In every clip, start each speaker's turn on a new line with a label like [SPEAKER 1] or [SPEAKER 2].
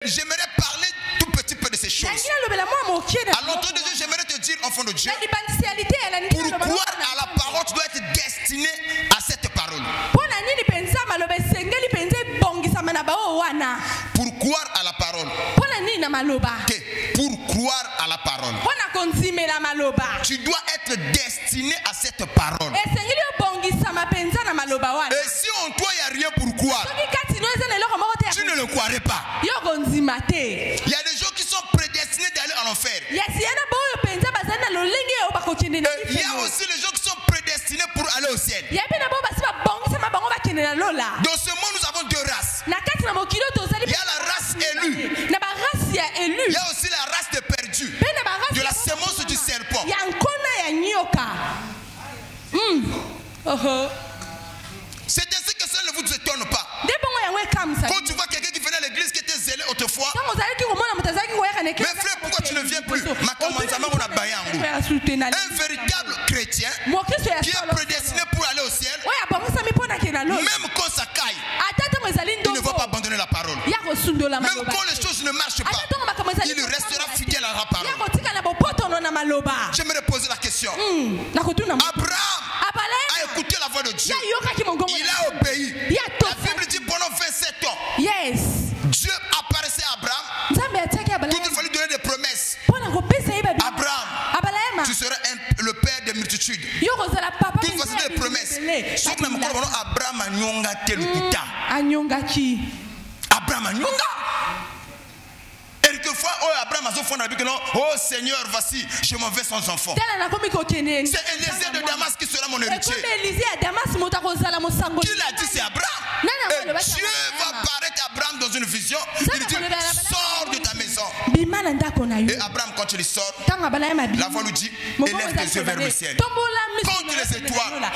[SPEAKER 1] J'aimerais parler tout petit peu de ces choses. À l'entrée de Dieu, j'aimerais te dire, enfant de Dieu, pour croire à la parole, tu dois être destiné à cette parole. Pour croire à la parole. Pour croire à la parole. Tu dois être destiné à cette parole. Et si en toi il n'y a rien pour croire, tu ne le croirais pas. Il y a des gens qui sont prédestinés d'aller en enfer. Et il y a aussi les gens qui sont prédestinés pour aller au ciel. Dans ce monde, nous avons deux races. Il y a la race élue. Il y a aussi la race des perdus, de la sémence du serpent. C'est ainsi que ça ne vous étonne pas. Quand tu vois quelqu'un qui venait à l'église qui était zélé autrefois, mais frère, pourquoi tu ne viens plus? Un véritable chrétien qui est prédestiné pour aller au ciel, même quand ça caille, il ne va pas abandonner la parole. Même quand les choses ne marchent pas, il restera fidèle à la parole. J'aimerais poser la question. Abraham a écouté la voix de Dieu. Il a obéi. La Bible dit pendant 27 ans, Dieu apparaissait à Abraham. Il fallait donner des promesses. Abraham, tu seras le père des multitudes. Il faisait des promesses. Abraham a nyonga telukuta. Abraham a nyonga. Et quelquefois, Abraham a dit non, oh Seigneur, voici, je m'en vais sans enfant. C'est Élisée de Damas qui sera mon héritier. Qui l'a dit? C'est Abraham. Et Dieu va apparaître à Abraham dans une vision. Il dit, sors de ta maison. Et Abraham, quand il sort, la voix lui dit, élève tes yeux vers le ciel. Compte les étoiles.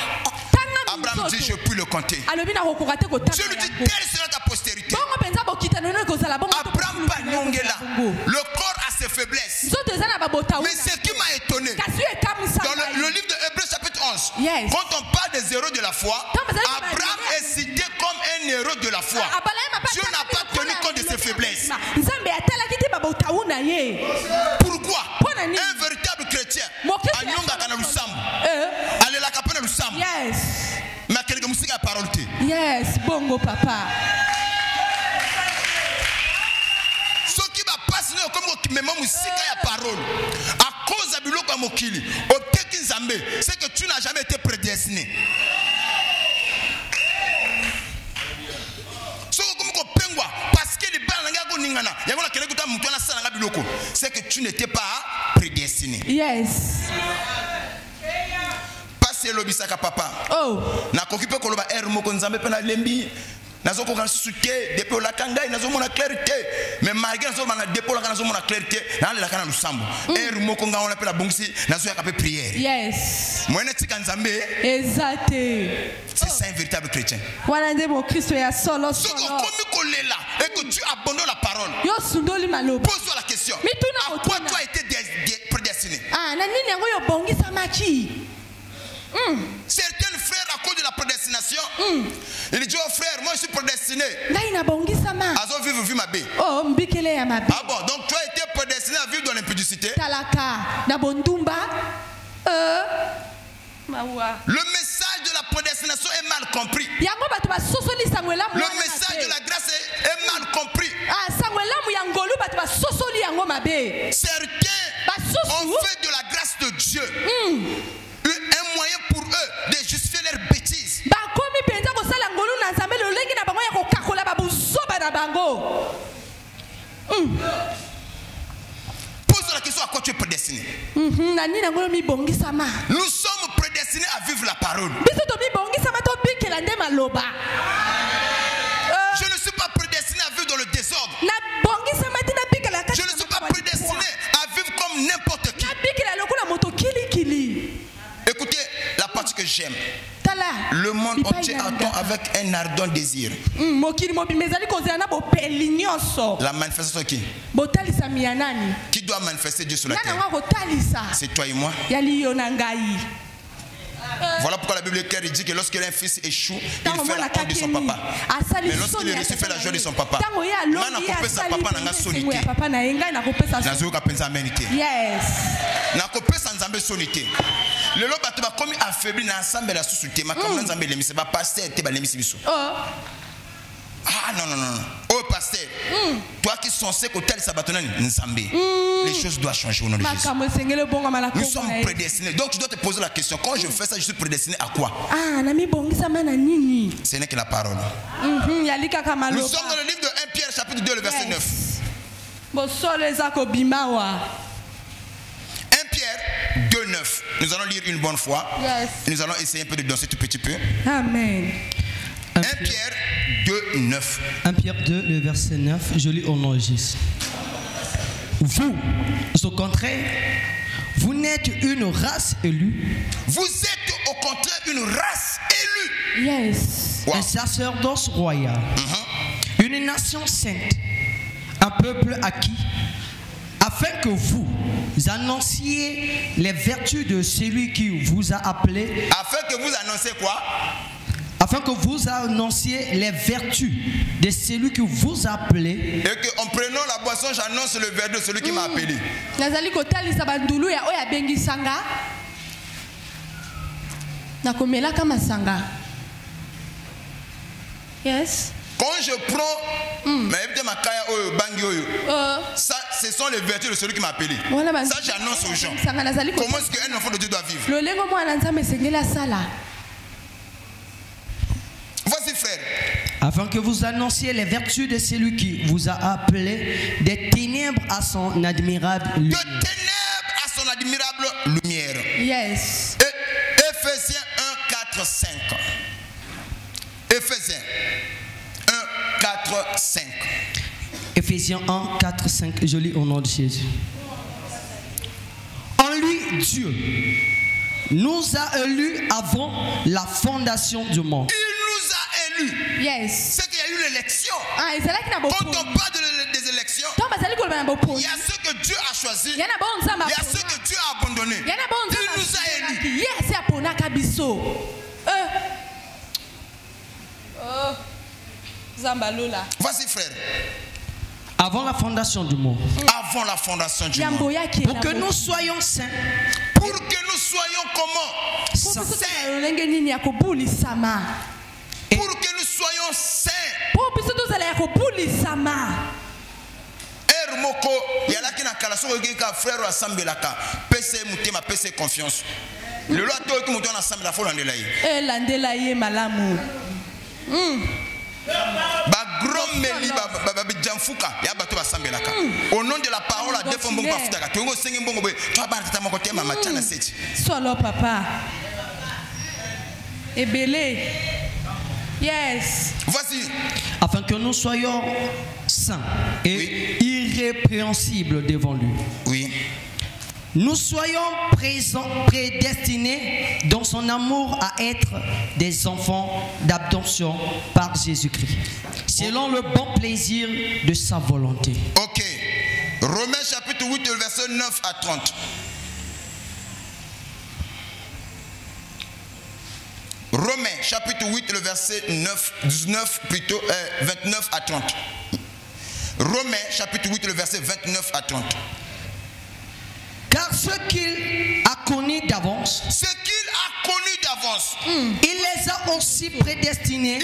[SPEAKER 1] Abraham dit, je puis le compter. Dieu lui dit, quelle sera ta postérité? Abraham Banyongela, le corps a ses faiblesses. Mais ce qui m'a étonné, dans le livre de Hébreux chapitre 11, quand on parle des héros de la foi, Abraham est cité comme un héros de la foi. Dieu n'a pas tenu compte de ses faiblesses. Pourquoi? Un véritable chrétien,
[SPEAKER 2] yes, bongo papa.
[SPEAKER 1] Ce qui va passer comme même musique à parole à cause de biloko mokili au tekinzambe, c'est que tu n'as jamais été prédestiné. Parce que les c'est que tu n'étais pas prédestiné.
[SPEAKER 2] Yes.
[SPEAKER 1] Passez l'obisaka papa.
[SPEAKER 2] Oh.
[SPEAKER 1] Na kokipe koloba er moko nzambe pe na lembi. Nazo ko suke depuis la kangai nazo mona clarté. Mais malgré nazo mona depuis la nazo mona clarté, na la kana lusambo. Er moko nga on appelle bongisi nazo ya kape prière.
[SPEAKER 2] Yes.
[SPEAKER 1] Moine tika nzambe.
[SPEAKER 2] Exact.
[SPEAKER 1] C'est ça un véritable chrétien.
[SPEAKER 2] Wana ndemo Kristo ya solo
[SPEAKER 1] solo.
[SPEAKER 2] Soko
[SPEAKER 1] komi kolela et que tu abandonnes la parole.
[SPEAKER 2] Yo sundoli maloba.
[SPEAKER 1] Pose-toi la question. À quoi tu as été prédestiné?
[SPEAKER 2] Ah, na nini yango yo bongisa maki?
[SPEAKER 1] Certains frères, à cause de la prédestination, ils disent, oh frère, moi je suis prédestiné.
[SPEAKER 2] Azo
[SPEAKER 1] vivre vie ma bé.
[SPEAKER 2] Oh, mbikele ya mabe.
[SPEAKER 1] Ah bon, donc tu as été prédestiné à vivre dans l'impudicité.
[SPEAKER 2] Talaka, na bondumba.
[SPEAKER 1] Le message de la prédestination est mal compris. Le message de la grâce est mal compris. Certains ont fait de la grâce de Dieu un moyen pour eux de justifier leurs bêtises. Pose la question, à quoi tu es prédestiné?
[SPEAKER 2] Nous sommes
[SPEAKER 1] prédestinés à vivre la parole. Je ne suis pas prédestiné à vivre dans le désordre. Je ne suis pas prédestiné à vivre comme n'importe qui. Écoutez la partie que j'aime. Le monde entier attend avec un ardent désir la manifestation qui? Qui doit manifester Dieu sur la terre? C'est toi et moi. Voilà pourquoi la Bible claire dit que lorsqu'un fils échoue, il fait la honte de son papa. Mais lorsqu'il est reçu, il fait la joie de son papa. Maintenant, on sa papa n'a sonité.
[SPEAKER 2] Yes.
[SPEAKER 1] Na kopé sans zambe sonité. Le lot bato ba komi affaibli na ensemble la sous-souté. Ma comme nzambe le mise ba pasteur te ba le mise biso. Ah non. Oh pasteur, toi qui sont censé côté sabatonani nzambe. Les choses doivent changer au nom de Jésus. Nous sommes prédestinés. Donc tu dois te poser la question, quand je fais ça, je suis prédestiné à quoi? Ce n'est que la parole. Nous sommes dans le livre de 1 Pierre chapitre 2 le verset 9. 1 Pierre 2, 9. Nous allons lire une bonne fois. Et nous allons essayer un peu de danser tout petit peu.
[SPEAKER 2] Amen.
[SPEAKER 1] 1 Pierre 2, 9.
[SPEAKER 3] 1 Pierre 2, le verset 9, je lis au nom de Jésus. Vous, au contraire, vous n'êtes une race élue.
[SPEAKER 1] Vous êtes au contraire une race élue.
[SPEAKER 2] Yes.
[SPEAKER 3] Un sacerdoce royal. Une nation sainte. Un peuple acquis. Afin que vous annonciez les vertus de celui qui vous a appelé.
[SPEAKER 1] Afin que vous annonciez quoi?
[SPEAKER 3] Afin que vous annonciez les vertus de celui qui vous a appelé.
[SPEAKER 1] Et que en prenant la boisson, j'annonce le vertu de celui qui m'a appelé.
[SPEAKER 2] Yes.
[SPEAKER 1] Quand je prends ça, ce sont les vertus de celui qui m'a appelé. Ça, j'annonce aux gens. Comment est-ce qu'un enfant de Dieu doit vivre? Voici, frère.
[SPEAKER 3] Afin que vous annonciez les vertus de celui qui vous a appelé des ténèbres à son admirable lumière.
[SPEAKER 1] De ténèbres à son admirable lumière.
[SPEAKER 2] Yes.
[SPEAKER 1] Éphésiens 1, 4, 5. Éphésiens 1, 4, 5.
[SPEAKER 3] Éphésiens 1, 4, 5. Je lis au nom de Jésus. En lui, Dieu nous a élus avant la fondation du monde.
[SPEAKER 1] Il nous a élus.
[SPEAKER 2] Yes.
[SPEAKER 1] C'est qu'il y a eu l'élection. Quand on parle des élections, il y a ceux que Dieu a choisis. Il y a ceux que Dieu a abandonnés. Il nous a élus. Voici, frère.
[SPEAKER 3] Avant la fondation du monde.
[SPEAKER 1] Avant la fondation du monde.
[SPEAKER 3] Pour que nous soyons saints.
[SPEAKER 1] Pour que nous soyons comment? Saints. Pour que nous soyons saints. Moko yalaki na kala soko ngeka frère asambelaka pese mutema pese confiance le loto ki mutu na asambela fo landela ye
[SPEAKER 2] landela ye malamu
[SPEAKER 1] ba grom meli ba jamfuka ya bato basambelaka au nom de la parole à défendre bongo bafutaka tongo sengi bongo boy to ba tata moko tema machana seti
[SPEAKER 2] solo papa ebele. Yes.
[SPEAKER 1] Voici.
[SPEAKER 3] Afin que nous soyons saints et irrépréhensibles devant lui.
[SPEAKER 1] Oui.
[SPEAKER 3] Nous soyons prédestinés dans son amour à être des enfants d'adoption par Jésus-Christ, selon le bon plaisir de sa volonté.
[SPEAKER 1] Ok. Romains chapitre 8, verset 9 à 30. Romains chapitre 8, le verset 19 plutôt, 29 à 30. Romains chapitre 8, le verset 29 à 30.
[SPEAKER 3] Car ce qu'il a connu d'avance, il les a aussi prédestinés.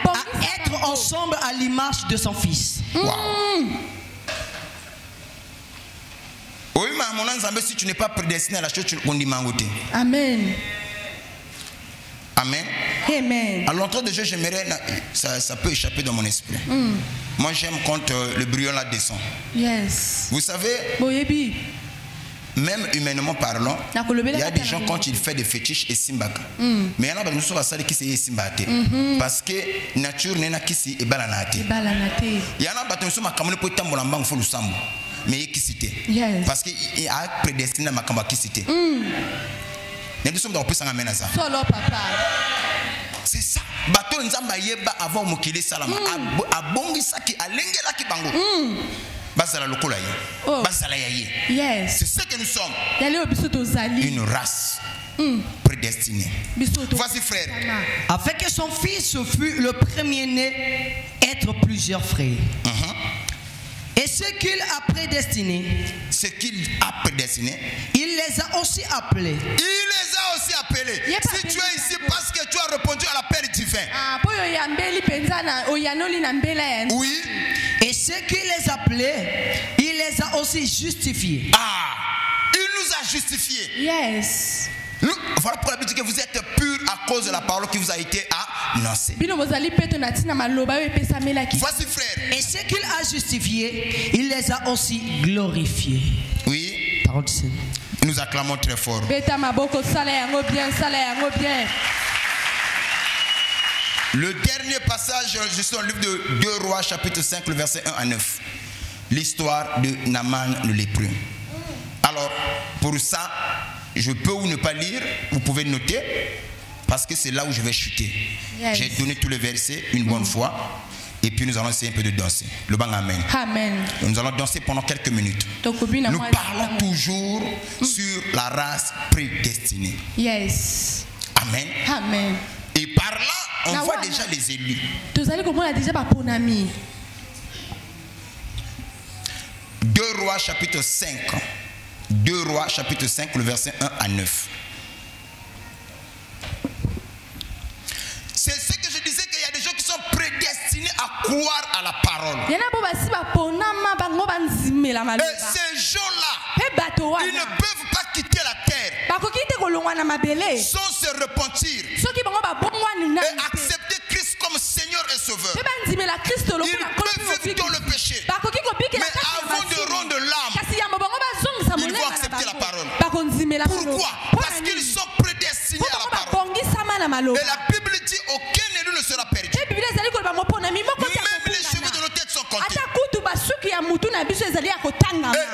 [SPEAKER 3] À être ensemble à l'image de son Fils.
[SPEAKER 1] Wow. Oui, mais mon Nzambe, si tu n'es pas prédestiné à la chose, tu ne dis pas.
[SPEAKER 2] Amen.
[SPEAKER 1] Amen.
[SPEAKER 2] Amen.
[SPEAKER 1] À l'entrée de Dieu, j'aimerais, ça peut échapper dans mon esprit. Moi, j'aime quand le brouillon là descend.
[SPEAKER 2] Yes.
[SPEAKER 1] Vous savez, même humainement parlant, il y a des gens quand ils font des fétiches et simbaka. Mais il y en a qui sont assis qui se simbate. Parce que nature n'est pas qui se balanate. Il y en a qui sont makamone pour tambola mbang fo lusambo. Mais qui cité. Parce qu'il a prédestiné à makamba qui cité. Nous sommes dans le plus en amène ça.
[SPEAKER 2] Solo papa.
[SPEAKER 1] C'est ça. Bato nzamba yeba avant mokili salama. Abongi saki alengela ki bango. Basala lokola ye.
[SPEAKER 2] Yes.
[SPEAKER 1] C'est ce que nous sommes. Une race prédestinée. Voici frère.
[SPEAKER 3] Afin que son fils fût le premier-né, être plusieurs frères. Et ce qu'il a prédestiné,
[SPEAKER 1] ce qu'il a prédestiné,
[SPEAKER 3] il les a aussi appelés.
[SPEAKER 1] Il les a aussi appelés. Si tu es ici parce que tu as répondu à l'appel divin. Oui.
[SPEAKER 3] Et ce qu'il les a appelés, il les a aussi justifiés.
[SPEAKER 1] Il nous a justifiés.
[SPEAKER 2] Yes.
[SPEAKER 1] Voilà pourquoi la Bible dit que vous êtes purs à cause de la parole qui vous a été annoncée. Voici frère.
[SPEAKER 3] Et ce qu'il a justifié, il les a aussi glorifiés.
[SPEAKER 1] Oui.
[SPEAKER 3] Parole du Seigneur.
[SPEAKER 1] Nous acclamons très fort. Le dernier passage, je suis dans le livre de 2 Rois, chapitre 5, le verset 1 à 9. L'histoire de Naaman le lépreux. Alors, pour ça, je peux ou ne pas lire, vous pouvez noter, parce que c'est là où je vais chuter. Yes. J'ai donné tous les versets une bonne fois, et puis nous allons essayer un peu de danser. Le bang amen.
[SPEAKER 2] Amen.
[SPEAKER 1] Nous allons danser pendant quelques minutes. Nous parlons toujours sur la race prédestinée.
[SPEAKER 2] Yes.
[SPEAKER 1] Amen.
[SPEAKER 2] Amen.
[SPEAKER 1] Et par là, on voit déjà les élus. 2 Rois chapitre 5. 2 Rois chapitre 5, le verset 1 à 9. C'est ce que je disais, qu'il y a des gens qui sont prédestinés à croire à la parole. Et ces gens-là, ils ne peuvent pas quitter la terre sans se repentir et accepter Christ comme Seigneur et Sauveur. Ils peuvent vivre dans le péché, mais avant de rendre l'âme, ils vont accepter la parole. Pourquoi? Parce qu'ils sont prédestinés à la parole. Et la Bible dit aucun élu ne sera perdu. Même les cheveux de nos têtes sont comptés. Et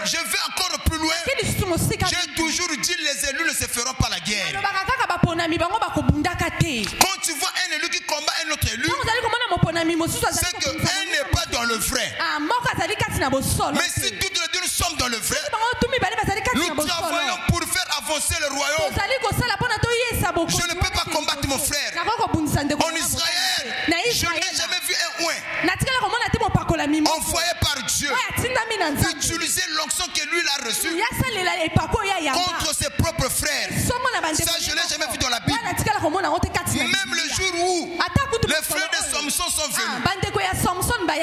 [SPEAKER 1] je vais encore plus loin. J'ai toujours dit les élus ne se feront pas la guerre. Quand tu vois un élu qui combat un autre élu, c'est qu'un n'est pas dans le vrai. Mais si toutes les deux nous sommes dans le vrai, nous travaillons pour faire avancer le royaume. Je ne peux pas combattre mon frère. En Israël, je n'ai jamais vu un oint envoyé par Dieu utiliser l'onction que lui a reçue contre ses propres frères. Ça, je ne l'ai jamais vu dans la Bible. Même le jour où les frères de Samson sont venus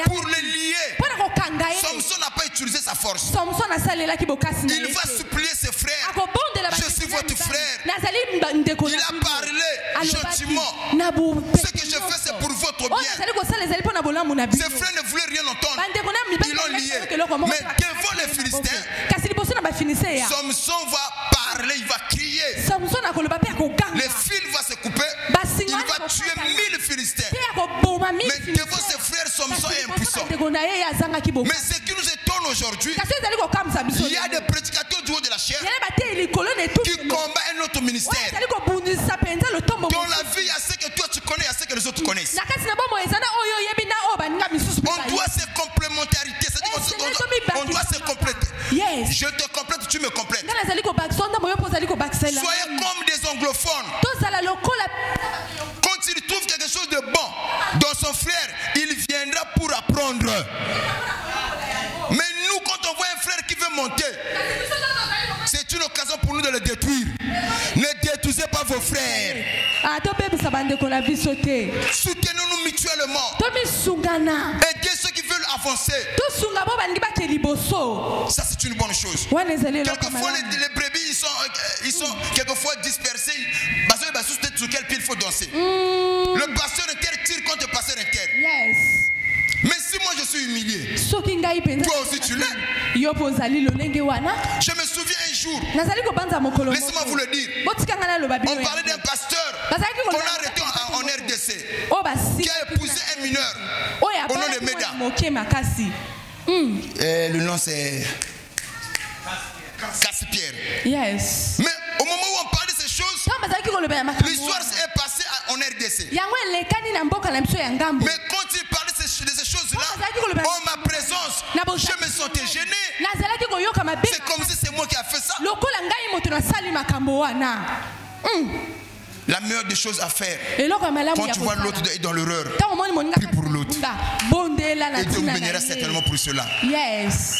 [SPEAKER 1] pour les lier, Samson n'a pas utilisé sa force. Il va supplier ses frères. Je suis votre frère. Il a parlé gentiment. Ce que je fais, c'est pour votre bien. Ses frères ne voulaient rien entendre. Ils l'ont lié. Mais devant les Philistins, Samson va parler, il va crier. Les fils vont se couper. Il va tuer 1000 Philistins. Mais devant ses frères, Samson est impuissant. Mais ce qui nous étonne aujourd'hui, il y a des prédicateurs du haut de la chair qui combattent un autre ministère. Dans la vie, il y a ce que toi tu connais, il y a ce que les autres connaissent. On doit se complémentarité. On doit se compléter. Je te complète, tu me complètes. Soyez comme des anglophones. Quand il trouve quelque chose de bon dans son frère, il viendra pour apprendre. Mais nous, quand on voit un frère qui veut monter, c'est une occasion pour nous de le détruire. Ne détruisez pas vos frères. Soutenons-nous mutuellement. Aidez ceux qui veulent avancer. Ça, c'est une bonne chose. Quelquefois, les brebis, ils sont quelquefois dispersés. Sur quel pied il faut danser. Le pasteur inter tire contre le pasteur inter. Mais si moi je suis humilié, toi aussi tu l'es. Je me souviens un jour, laissez-moi vous le dire, on parlait d'un pasteur qu'on a arrêté en RDC, qui a épousé un mineur au nom de Meda. Le nom c'est Casse-Pierre.
[SPEAKER 2] Yes.
[SPEAKER 1] Mais au moment où on parle de ces choses, l'histoire est passée en RDC. Mais quand il parlait de ces choses-là, en ma présence, je me sentais gêné. C'est comme si c'est moi qui a fait ça. La meilleure des choses à faire, quand tu vois l'autre est dans l'erreur, prie pour l'autre. Et Dieu vous bénira certainement pour cela.
[SPEAKER 2] Yes.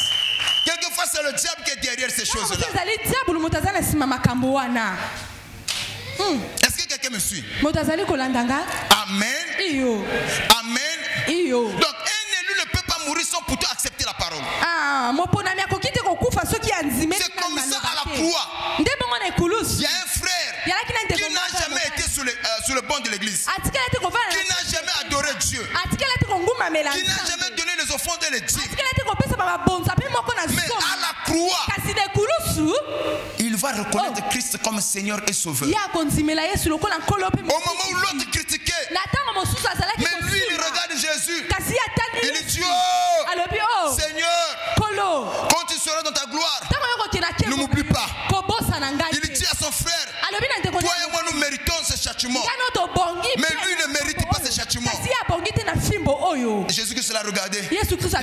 [SPEAKER 1] Quelquefois, c'est le diable qui est derrière ces choses-là. Est-ce que quelqu'un me suit? Amen. Amen. Donc, un élu ne peut pas mourir sans pourtant accepter la parole. C'est comme ça à la croix. Il y a un frère qui n'a jamais été sur le banc de l'église, qui n'a jamais adoré Dieu, qui n'a jamais donné les offrandes et les dîmes. Mais à la croix, il va reconnaître Christ comme Seigneur et Sauveur. Au moment où l'autre critiquait, mais lui il regarde Jésus, il dit oh Seigneur, quand tu seras dans ta gloire, ne m'oublie pas. Il dit à son frère, toi et moi nous méritons ce châtiment, mais lui ne mérite pas ce châtiment. Jésus-Christ l'a regardé, il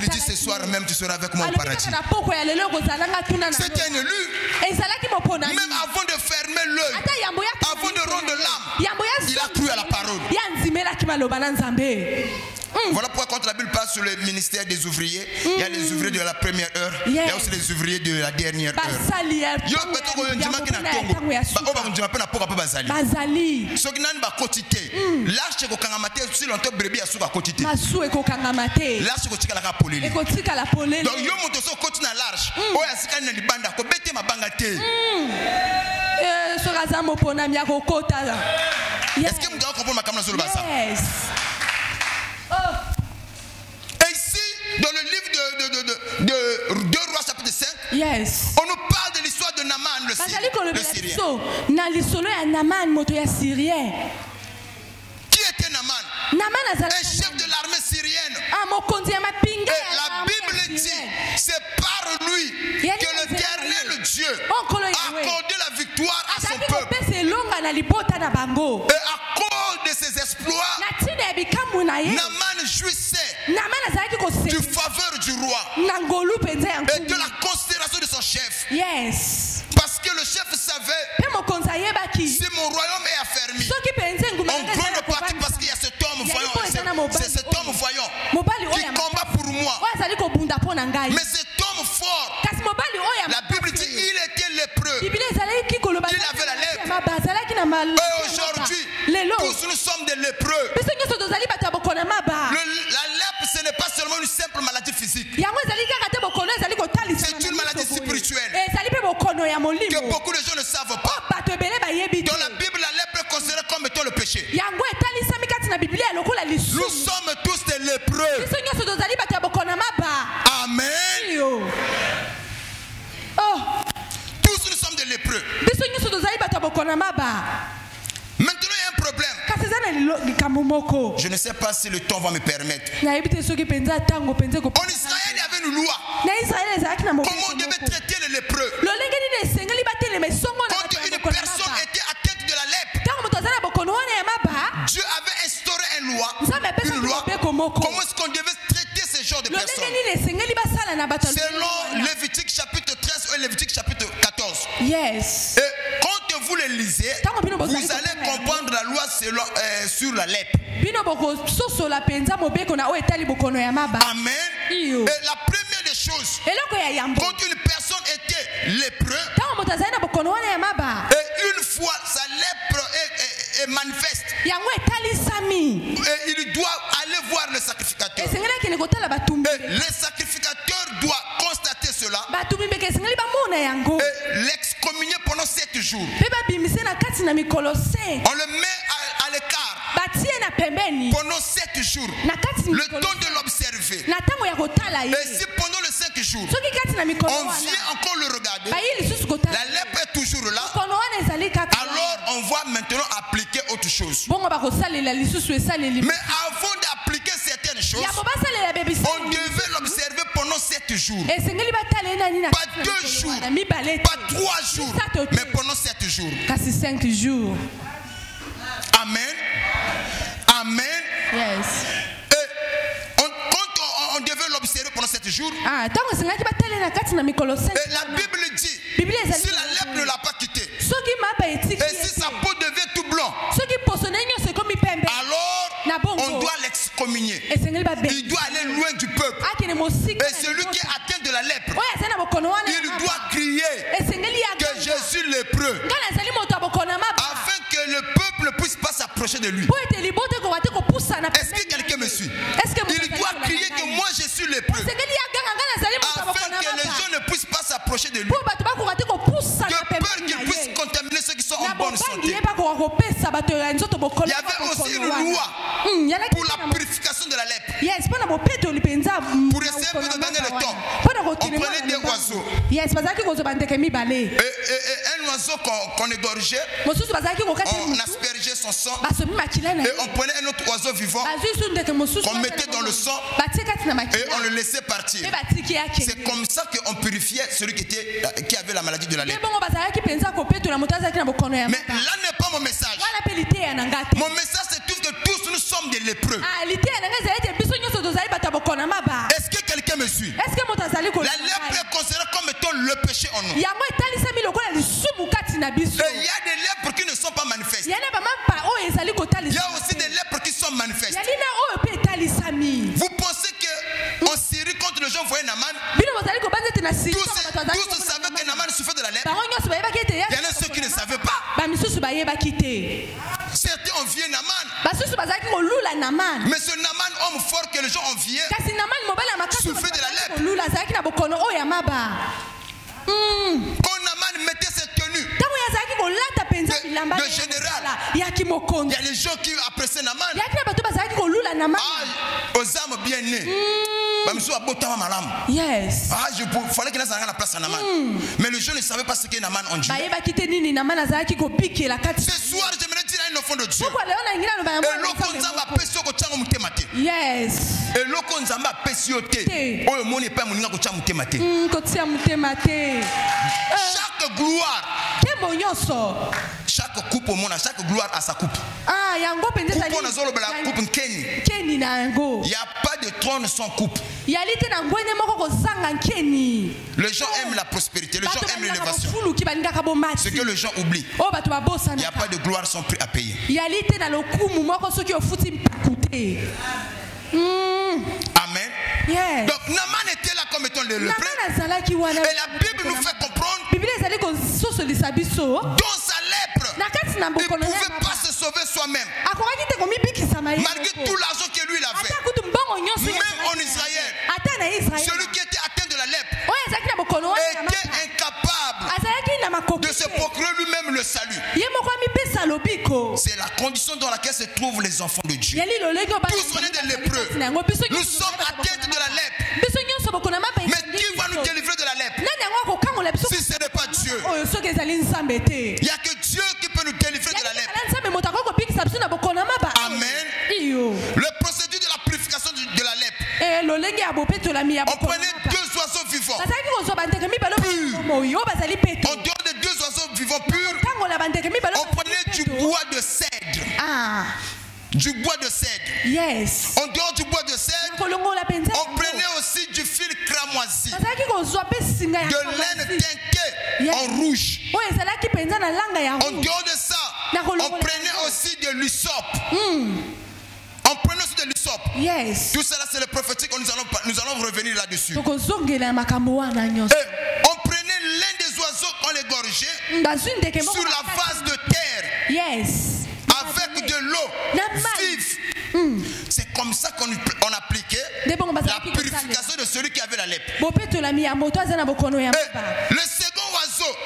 [SPEAKER 1] dit ce soir même tu seras avec moi au paradis. C'est un élu. Même avant de fermer l'œil, avant de rendre l'âme, il a cru à la parole. Voilà pourquoi quand la Bible parle sur le ministère des ouvriers, il y a les ouvriers de la première heure, il y a aussi les ouvriers de la dernière heure. Est-ce que vous comprenez ma caméra sur le bassin? Et ici, dans le livre de 2 Rois chapitre 5, on nous parle de l'histoire de Naaman le Syrien. Qui était Naaman? Un chef de l'armée syrienne. Et la Bible dit, c'est par lui que l'Éternel Dieu a accordé la victoire à son peuple. Et à cause de ses exploits, Naaman jouissait du faveur du roi et de la considération de son chef. Parce que le chef savait, si mon royaume est affermi, en grande partie parce qu'il y a cet homme voyant, c'est cet homme voyant qui combat pour moi. Mais cet homme fort, la Bible dit il était lépreux, il avait la lèpre. Et aujourd'hui, tous nous sommes des lépreux. La lèpre, ce n'est pas seulement une simple maladie physique, c'est une maladie spirituelle que beaucoup de gens ne savent pas. Dans la Bible, la lèpre est considérée comme étant le péché. Nous sommes tous des lépreux. Amen. Tous nous sommes des lépreux. Maintenant, il y a un problème. Je ne sais pas si le temps va me permettre. En Israël, il y avait une loi. Comment on devait traiter les lépreux. Quand une personne était atteinte de la lèpre, Dieu avait instauré une loi. Comment est-ce qu'on devait traiter ce genre de personnes? Selon Lévitique chapitre 13 et Lévitique chapitre 14. Et quand vous les lisez, vous allez comprendre la loi sur la lèpre. Amen. Et la première des choses, quand une personne était lépreux, et une fois sa lèpre est manifeste, et il doit aller voir le sacrificateur. Et le sacrificateur doit constater cela et l'excommunier pendant 7 jours. On le met à l'écart pendant 7 jours, le temps de l'observer. Et si pendant les 5 jours on vient encore le regarder, la lèpre est toujours là, alors on va maintenant appliquer autre chose. Mais avant d'appliquer certaines choses, on devait l'observer pendant 7 jours. Pas 2 jours, pas 3 jours, mais pendant 7 jours. Amen. Amen.
[SPEAKER 2] Yes.
[SPEAKER 1] Et quand on devait l'observer pendant 7 jours. Et la Bible dit, si la lèpre ne l'a pas quitté, et si sa peau devient tout blanc, alors on doit l'excommunier. Il doit aller loin du peuple. Et celui qui est atteint de la lèpre, il doit crier que Jésus est lépreux, afin que le peuple ne puisse pas s'approcher de lui. Est-ce que quelqu'un me suit? Il doit crier que moi je suis lépreux, afin que les gens ne puissent pas s'approcher de lui, de peur qu'ils puissent contaminer ceux qui sont en bonne santé. Il y avait aussi une loi pour la purification de la lèpre. Pour essayer de donner le temps, on prenait des oiseaux. Et un oiseau qu'on égorgeait, on aspergeait son sang, et on prenait un autre oiseau vivant qu'on mettait dans le sang et on le laissait partir. C'est comme ça qu'on purifiait celui qui avait la maladie de la lèpre. Mais là n'est pas mon message. Mon message c'est que tous nous sommes des lépreux. Est-ce que quelqu'un me suit? La lèpre est considérée comme étant le péché en nous. Et il y a des lèpres qui ne sont pas manifestes. Il y a aussi des lèpres qui sont manifestes. Vous pensez qu'en Syrie, quand les gens voyaient Naaman, tous savaient que Naaman souffrait de la lèpre. Il y en a ceux qui ne savaient pas. Certains enviaient Naaman. Mais ce Naaman, homme fort que les gens enviaient, souffrait de la lèpre. Quand Naaman mettait cette tenue de général, il y a les gens qui appréciaient Naaman. Aux âmes bien nées.
[SPEAKER 2] Yes.
[SPEAKER 1] Il fallait qu'il ait la place à Naaman. Mais les gens ne savaient pas ce qu'est Naaman en Dieu. Ce soir, j'aimerais dire à un enfant de Dieu.
[SPEAKER 2] Yes.
[SPEAKER 1] Chaque gloire, chaque coupe au monde, chaque gloire a sa coupe. Il n'y a pas de trône sans coupe. Les gens aiment la prospérité, les gens aiment l'élévation. Ce que les gens oublient, il n'y a pas de gloire sans prix à payer. Amen.
[SPEAKER 2] Yes.
[SPEAKER 1] Donc Naaman était là comme étant le lépreux. Et la Bible nous fait comprendre dans sa lèpre, il ne pouvait pas se sauver soi-même. Malgré tout l'argent que lui il avait. Même en Israël, celui qui était atteint de la lèpre était incapable de se procurer lui-même le salut. C'est la condition dans laquelle se trouvent les enfants de Dieu. Tous on est des lépreux. Nous sommes atteints de la lèpre. Mais qui va nous délivrer de la lèpre? Si ce n'est pas Dieu. Il n'y a que Dieu qui peut nous délivrer de la lèpre. Amen. Le procédure de la purification de la lèpre. On prenait 2 oiseaux vivants purs. En dehors des 2 oiseaux vivants purs, on prenait du bois de cèdre. Du bois de cèdre.
[SPEAKER 2] Yes.
[SPEAKER 1] En dehors du bois de cèdre, on prenait aussi du fil cramoisi, de laine teintée en rouge. En dehors de ça, on prenait aussi de l'hysope. On prenait aussi de l'hysope.
[SPEAKER 2] Yes.
[SPEAKER 1] Tout cela c'est le prophétique. Nous allons revenir là-dessus. Et on prenait l'un des oiseaux qu'on égorgeait sur la vase de terre.
[SPEAKER 2] Yes.
[SPEAKER 1] Avec de l'eau vive. C'est comme ça qu'on appliquait la purification de celui qui avait la lèpre. Et le second oiseau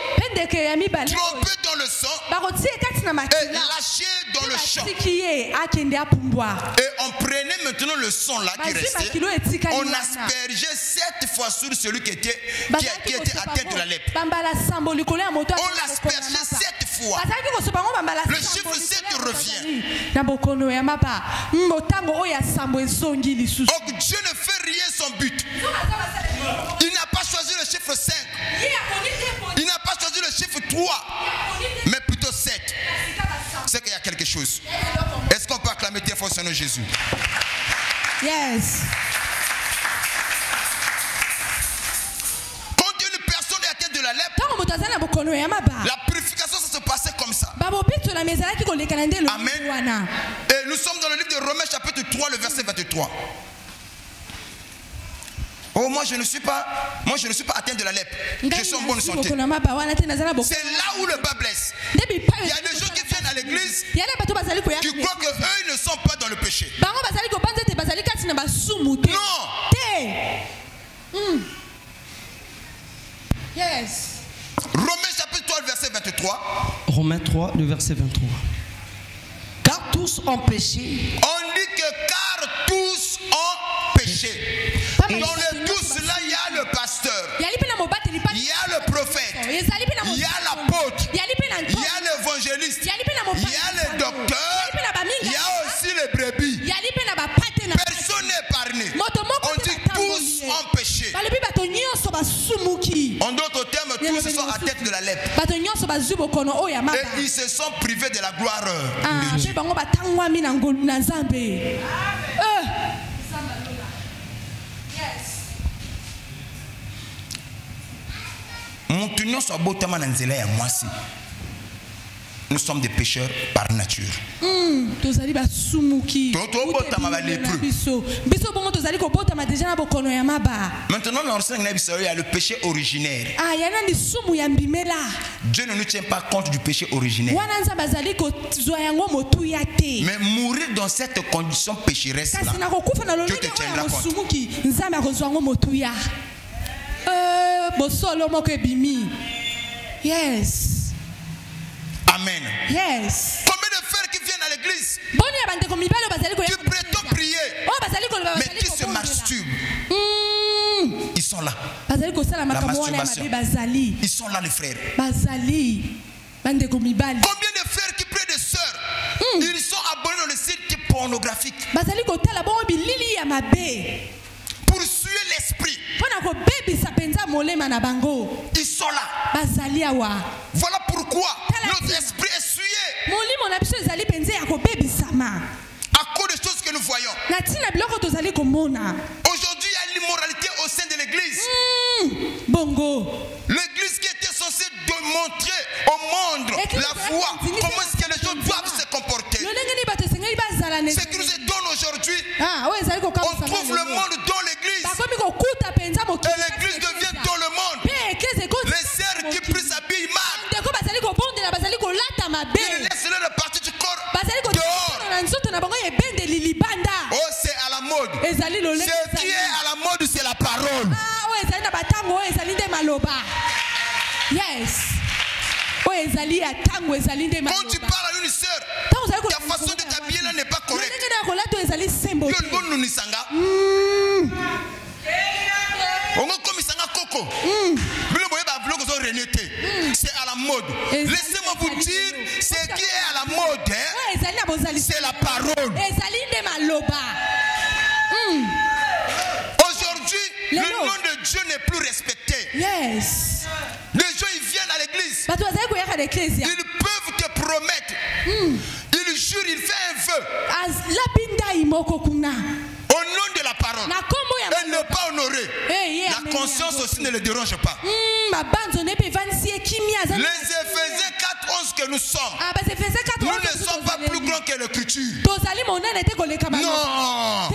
[SPEAKER 1] trempé dans le sang et lâché dans le champ. Et on prenait maintenant le sang là qui restait, on aspergeait 7 fois sur celui qui était atteint de la lèpre. On l'aspergeait 7 fois. Le chiffre 7 revient. Donc Dieu ne fait rien sans but. Il n'a pas choisi le chiffre 5. Il n'a pas choisi le chiffre 3. Mais plutôt 7. C'est qu'il y a quelque chose. Est-ce qu'on peut acclamer très fort son nom Jésus?
[SPEAKER 2] Yes.
[SPEAKER 1] La purification, ça se passait comme ça. Amen. Et nous sommes dans le livre de Romains chapitre 3, le verset 23. Oh, moi je ne suis pas atteint de la lèpre. Je suis en bonne santé. C'est là où le bas blesse. Il y a des gens qui viennent à l'église qui croient qu'eux ne sont pas dans le péché. Non.
[SPEAKER 2] Yes.
[SPEAKER 1] Romains chapitre 3, verset 23.
[SPEAKER 3] Romains 3, le verset 23. Car tous ont péché.
[SPEAKER 1] On dit que car tous ont péché. Dans le tous là, il y a le pasteur, il y a le prophète, il y a l'apôtre, il y a l'évangéliste, il y a le docteur, il y a aussi les brebis. Personne n'est épargné. On dit tous ont péché. En d'autres termes, tous se sont à tête de la lèpre. Et ils se sont privés de la gloire de Dieu. Nous sommes des pécheurs par nature. Maintenant, il y a le péché originaire. Dieu ne nous tient pas compte du péché originaire. Mais mourir dans cette condition pécheresse là, Dieu te tiendra compte.
[SPEAKER 2] Yes.
[SPEAKER 1] Amen.
[SPEAKER 2] Yes.
[SPEAKER 1] Combien de frères qui viennent à l'église qui prétendent prier mais qui se masturbent? Ils sont là. La masturbation. Ils sont là les frères. Combien de frères qui prient des sœurs ils sont abonnés dans les sites pornographiques pour suer l'esprit. Ils sont là. Voilà pourquoi notre esprit est sué à cause des choses que nous voyons. Aujourd'hui, il y a l'immoralité au sein de l'église. L'église qui était censée démontrer au monde la foi, comment est-ce que les gens doivent se comporter. Ce qui nous est donné aujourd'hui, on trouve le monde dans l'église. Et l'église devient dans le monde. Les sœurs qui prient s'habillent mal. Ils laissent leur partie du corps dehors. Oh, c'est à la mode. Ce qui est à la mode, c'est la parole.
[SPEAKER 2] Yes.
[SPEAKER 1] Quand tu parles à une sœur, ta façon de t'habiller là n'est pas correcte. C'est à la mode. Laissez-moi vous dire, ce qui est à la mode, c'est la parole. Aujourd'hui, le nom de Dieu n'est plus respecté.
[SPEAKER 2] Yes.
[SPEAKER 1] Les gens ils viennent à l'église. Ils peuvent te promettre. Ils jurent, ils font un vœu. Au nom de la parole. Et ne pas honorer. La conscience aussi ne le dérange pas. Les Éphésiens 4:11 que nous sommes. Nous ne sommes pas plus grands que l'écriture. Non.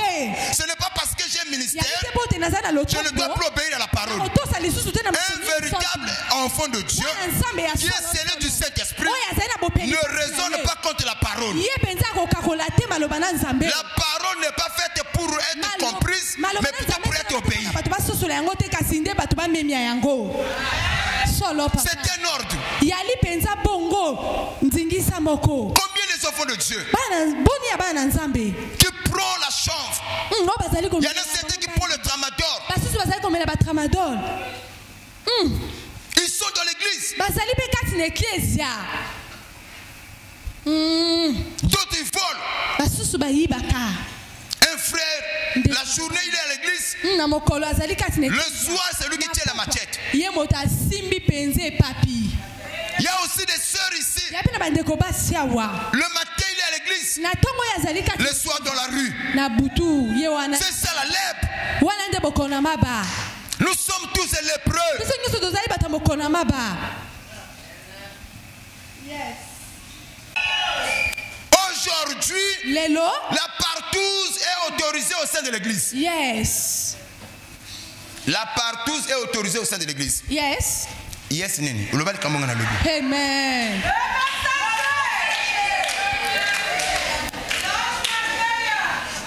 [SPEAKER 1] Ce n'est pas parce que j'ai un ministère je ne dois plus obéir à la parole. Un véritable enfant de Dieu qui est scellé du Saint-Esprit ne raisonne pas contre la parole. La parole n'est pas faite pour être comprise, mais plutôt pour être obéie. C'est un ordre. Combien les enfants de Dieu qui prend la chanvre? Il y en a certains qui prennent le tramadol. Ils sont dans l'église. D'autres ils volent. Un frère, la journée il est à l'église. Le soir c'est lui qui tient la machette. Il y a aussi des sœurs ici. Le matin il est à l'église. Le soir dans la rue. C'est ça la lèpre. Nous sommes tous lépreux. Aujourd'hui, la partouze est autorisée au sein de l'église.
[SPEAKER 2] Yes.
[SPEAKER 1] La partouze est autorisée au sein de l'église.
[SPEAKER 2] Yes.
[SPEAKER 1] Yes, nini.
[SPEAKER 2] Amen.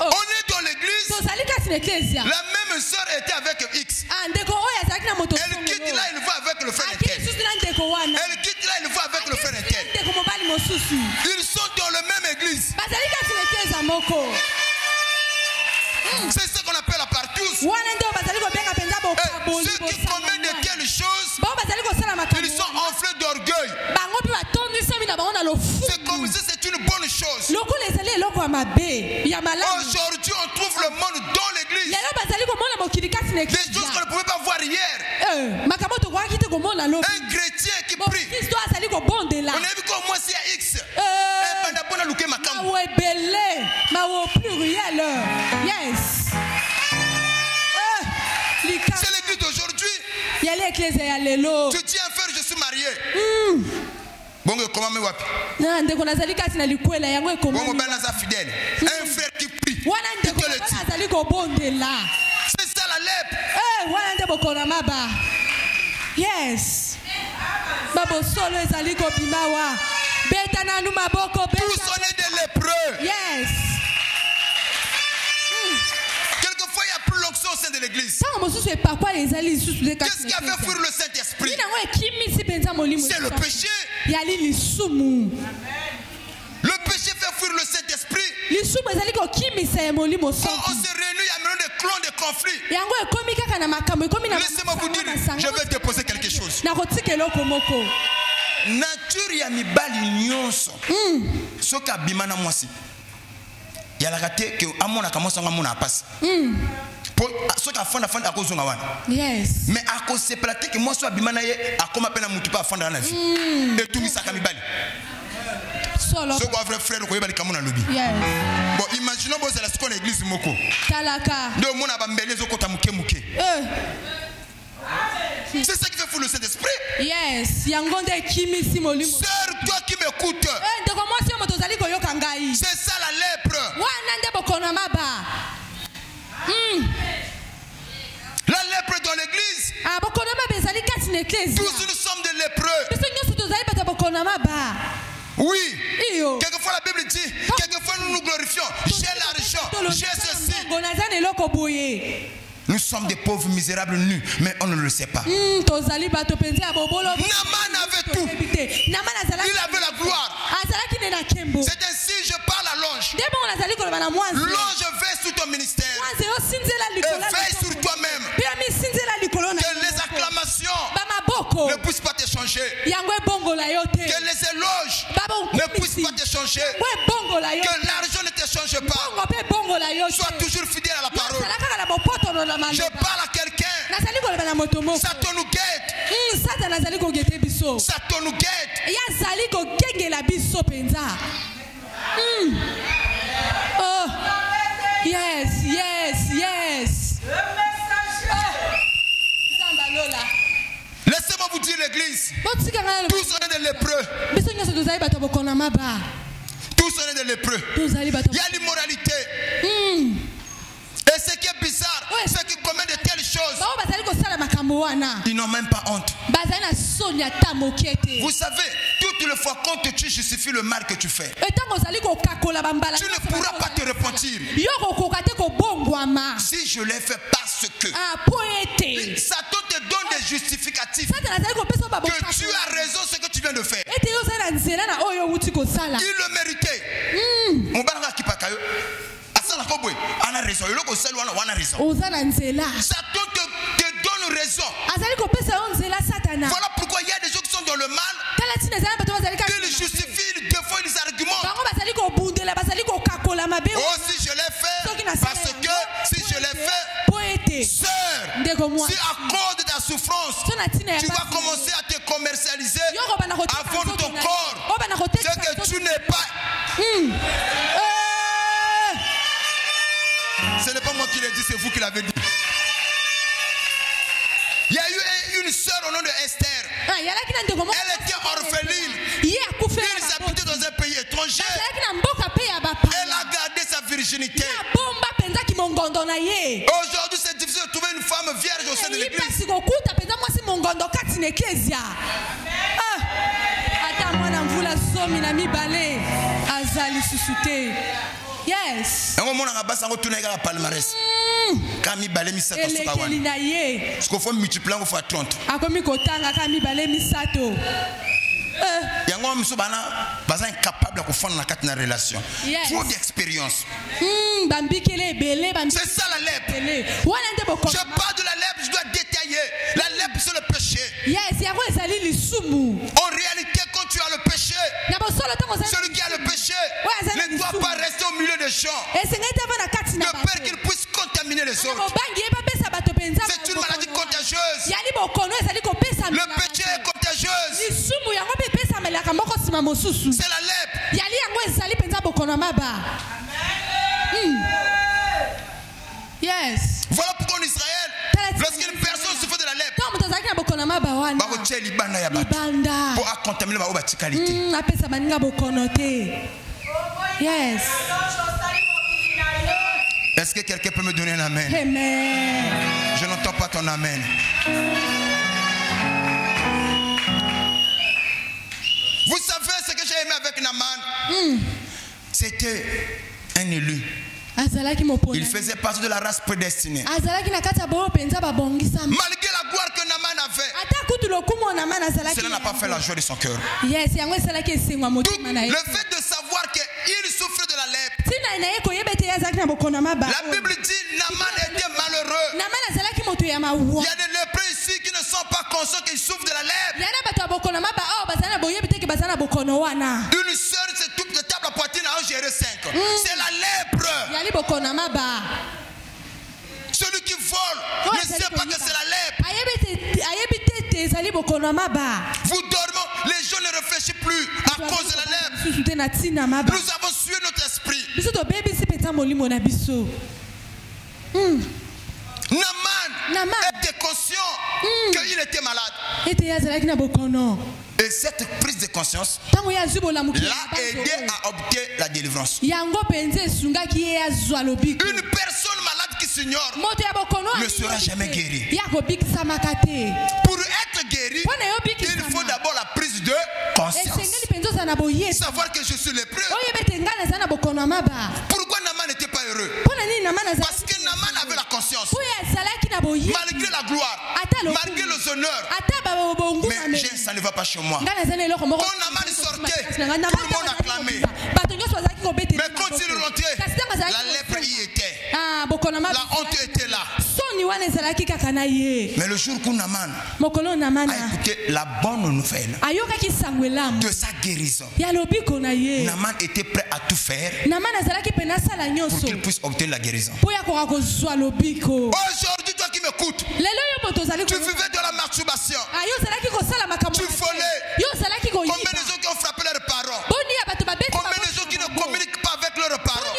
[SPEAKER 1] On est dans l'église. La même sœur était avec X. Elle quitte là, il va avec le frère intel. Elle quitte là, il va avec le frère intel. Ils sont dans la même église. C'est ce qu'on appelle la partouze. Ceux qui commettent de telles choses, ils sont enflés d'orgueil. C'est comme si c'est une bonne chose. Aujourd'hui, on trouve le monde dans l'église. Des choses qu'on ne pouvait pas voir hier. Un chrétien qui prie. On a vu qu'au moins c'est à X. C'est l'église d'aujourd'hui. Tu dis un frère, je suis marié. Bon, comment me wapi? Bon, ben fidèle. Un frère qui prie. C'est ça la lèpre.
[SPEAKER 2] Yes.
[SPEAKER 1] Tous on est des lépreux.
[SPEAKER 2] Yes.
[SPEAKER 1] Quelquefois il y a plus l'onction au sein de l'église. Qu'est-ce qui a fait fuir le Saint-Esprit? C'est le péché. Le péché fait fuir le Saint-Esprit. On se réunit, il y a maintenant des clans de conflits. Laissez-moi vous dire, je vais déposer quelque chose. Nature ya mibali nyonso. Soka bimana mwasi. Ya la raté que amona kamosa ngamona passe. Soka fanda fanda akozonga wana.
[SPEAKER 2] Yes.
[SPEAKER 1] Mais akose platique que moi so bimana ye akoma pena mutu pa fanda na vie. Et tout misaka mibali.
[SPEAKER 2] Solo.
[SPEAKER 1] Soko vrai frère ko yebali kamona lobi.
[SPEAKER 2] Yes.
[SPEAKER 1] Bon, imaginons bo la skole église moko.
[SPEAKER 2] Talaka.
[SPEAKER 1] Ndio mona ba mbele zo kota muke muke. C'est ça qui fait fou le Saint-Esprit.
[SPEAKER 2] Yes. Yangonde kimisi molimo.
[SPEAKER 1] Sœur, toi qui m'écoutes. C'est ça la lèpre. La lèpre dans l'église. Tous nous sommes des lépreux. Oui. Quelquefois la Bible dit, quelquefois nous nous glorifions. J'ai l'argent, j'ai ceci. Nous sommes des pauvres misérables nus, mais on ne le sait pas. Naaman avait tout. Il avait la gloire. C'est ainsi je parle à l'ange. L'ange veille sur ton ministère. Et veille sur toi-même. Que les acclamations ne puissent pas te changer. Que les éloges ne puissent pas te changer. Que l'argent ne te change pas. Sois toujours fidèle à la parole. Je parle à quelqu'un. Satan nous guette. Satan nous guette.
[SPEAKER 2] Oh, yes, yes, yes.
[SPEAKER 1] Laissez-moi vous dire l'église. Tous on est des lépreux. Tous on est des lépreux. Il y a l'immoralité. Et ce qui est bizarre, ceux qui commettent de telles choses, ils n'ont même pas honte. Vous savez, toutes les fois qu'on te tue, justifie le mal que tu fais. Tu ne pourras pas te repentir. Si je l'ai fait parce que Satan te donne des justificatifs que tu as raison ce que tu viens de faire. Il le méritait. On a raison. Satan te donne raison. Voilà pourquoi il y a des gens qui sont dans le mal. Ils justifient, des fois ils argumentent. Oh, si je l'ai fait, parce que si je l'ai fait, sœur, si à cause de ta souffrance, tu vas commencer à te commercialiser à fond de ton corps, c'est que tu n'es pas. Ce n'est pas moi qui l'ai dit, c'est vous qui l'avez dit. Il y a eu une sœur au nom de Esther. Elle était orpheline. Elle a gardé sa virginité. Aujourd'hui, c'est difficile de trouver une femme vierge au sein de l'église.
[SPEAKER 2] Yes.
[SPEAKER 1] Ce qu'il faut multiplier, il faut 30. Il y a des incapable de faire une relation. Trop d'expérience. C'est ça la lèpre. Je parle de la lèpre, je dois détailler. La lèpre, c'est le péché. En réalité, quand tu as le péché, celui qui a le péché ne doit pas rester au milieu des champs. De peur qu'il puisse contaminer les autres. C'est une maladie contagieuse. Le péché est contagieuse. C'est la lèpre.
[SPEAKER 2] Yes.
[SPEAKER 1] Voilà pourquoi en Israël, lorsqu'une personne souffre de la lèpre, pour contaminer la qualité.
[SPEAKER 2] Yes.
[SPEAKER 1] Est-ce que quelqu'un peut me donner un amen?
[SPEAKER 2] Amen.
[SPEAKER 1] Je n'entends pas ton amen. Vous savez ce que j'ai aimé avec Naaman? C'était un élu. Il faisait partie de la race prédestinée. Malgré la gloire que Naaman avait, cela n'a pas fait la joie de son cœur. Le fait de savoir qu'il souffre de la lèpre, la Bible dit Naaman était malheureux. Il y a des lépreux ici qui ne sont pas conscients qu'ils souffrent de la lèpre. Une sœur se touche de table à poitrine à gérer 5. C'est la lèpre. Celui qui vole ne sait pas que c'est la lèpre. Vous dormez, les gens ne réfléchissent plus à cause de la lèpre. Nous avons suivi notre esprit. Naaman était conscient qu'il était malade. Et cette prise de conscience l'a aidé à obtenir la délivrance. Une personne malade qui s'ignore ne sera jamais guérie. Pour être guéri, il faut d'abord la prise de conscience. Savoir que je suis lépreux. Pourquoi Naaman n'était pas heureux? Parce que Naaman avait la conscience. Malgré la gloire, malgré les honneurs, mais ça ne va pas chez moi. Quand Naaman sortait, tout le monde acclamait. Mais quand il rentrait, la lèpre y était. La honte était là. Mais le jour où Naaman a écouté la bonne nouvelle de sa guérison, Naaman était prêt à tout faire pour qu'il puisse obtenir la guérison. Aujourd'hui, toi qui m'écoutes, tu vivais de la masturbation, tu volais. Combien de gens qui ont frappé leurs parents? Combien de gens qui ne communiquent pas avec leurs parents?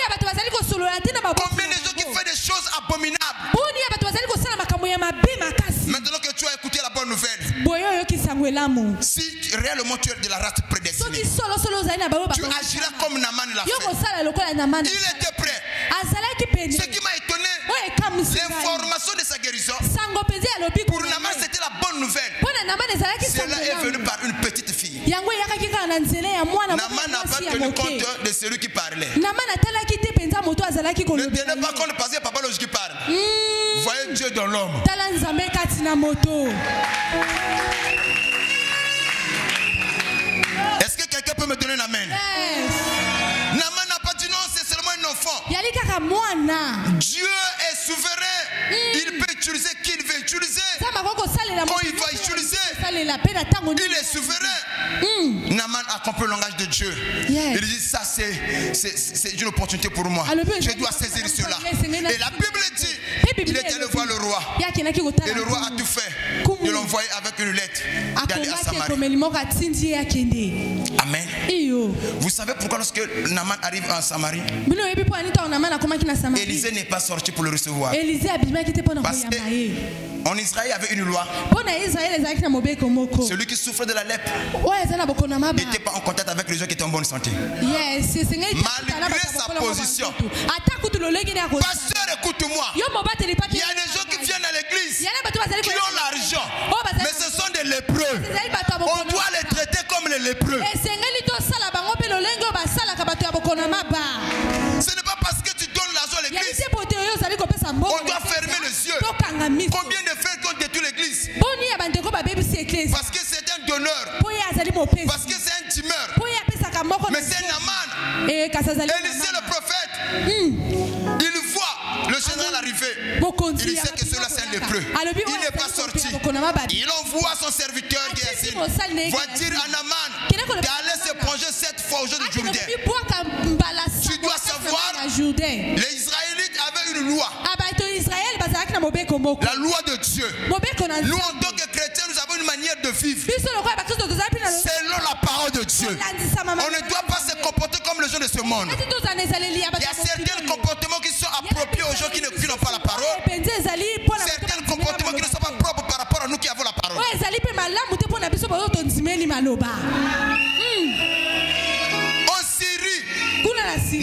[SPEAKER 1] Combien de gens qui font des choses abominables? Maintenant que tu as écouté la bonne nouvelle, si réellement tu es de la race prédestinée, tu agiras comme Naaman l'a fait. Il était prêt. Ce qui m'a étonné, l'information de sa guérison, pour Naaman c'était la bonne nouvelle. Cela est venu par une petite fille. Naaman n'a pas tenu compte de celui qui parlait. Ne tenez pas compte parce que papa logique qui parle. Voyez Dieu dans l'homme. Est-ce que quelqu'un peut me donner un amen? Naaman n'a pas dit non, c'est seulement un enfant. Dieu est souverain. Il peut utiliser qui il veut utiliser. Quand il va utiliser, il est souverain. Naaman a compris le langage de Dieu. Il dit ça c'est une opportunité pour moi. Je dois saisir cela. Et la Bible dit, il est allé voir le roi. Et le roi a tout fait. Il l'a envoyé avec une lettre d'aller à Samarie. Amen. Vous savez pourquoi lorsque Naaman arrive en Samarie, Élisée n'est pas sorti pour le recevoir. Parce En Israël, il y avait une loi. Celui qui souffre de la lèpre n'était pas en contact avec les gens qui étaient en bonne santé. Malgré sa position. Pasteur, écoute-moi. Il y a des gens qui viennent à l'église qui ont l'argent, mais ce sont des lépreux. On doit les traiter comme les lépreux. Ce n'est pas parce que tu donnes l'argent à l'église. On doit fermer les yeux. Combien de frères qui ont détruit l'église? Parce que c'est un donneur. Parce que c'est un timeur. Mais c'est Naaman. Élisée le prophète. Il voit le général arriver. Il sait que cela c'est un lépreux. Il n'est pas sorti. Il envoie son serviteur qui est assis. Va-t-il à Naaman d'aller se plonger 7 fois au jour du Jourdain. Tu dois savoir, les Israélites avaient une loi. La loi de Dieu. Nous en tant que chrétiens, nous avons une manière de vivre selon la parole de Dieu. On ne doit pas se comporter comme les gens de ce monde. Il y a certains comportements qui sont appropriés aux gens qui n'ont pas la parole. Certains comportements qui ne sont pas propres par rapport à nous qui avons la parole. En Syrie,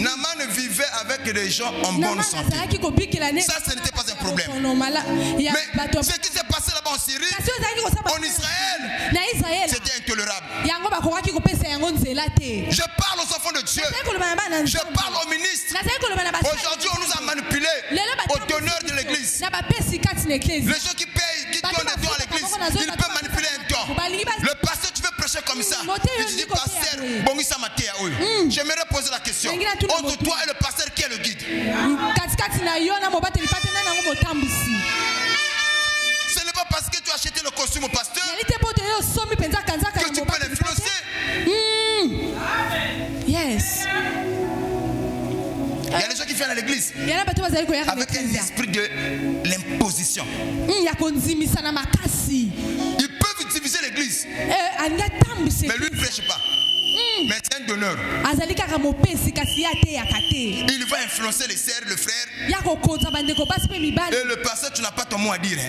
[SPEAKER 1] Naaman vivait avec des gens en bonne santé. Ça, ce n'était pas un problème. Mais ce qui s'est passé là-bas en Syrie, en Israël, c'était intolérable. Je parle aux enfants de Dieu. Je parle aux ministres. Aujourd'hui, on nous a manipulés aux donneurs de l'église. Les gens qui payent, qui donnent des dons à l'église, ils peuvent manipuler un don. Le pasteur, tu veux prêcher comme ça. Il te dit, pasteur, j'aimerais poser la question. Entre toi et le pasteur, qui est le guide? Ce n'est pas parce que tu as acheté le costume au pasteur que tu peux l'influencer.
[SPEAKER 2] Yes.
[SPEAKER 1] Il y a des gens qui viennent à l'église avec un esprit de l'imposition. Ils peuvent utiliser l'église, mais lui ne prêche pas. Mais c'est un donneur. Il va influencer les sœurs, le frère. Et le pasteur, tu n'as pas ton mot à dire. Je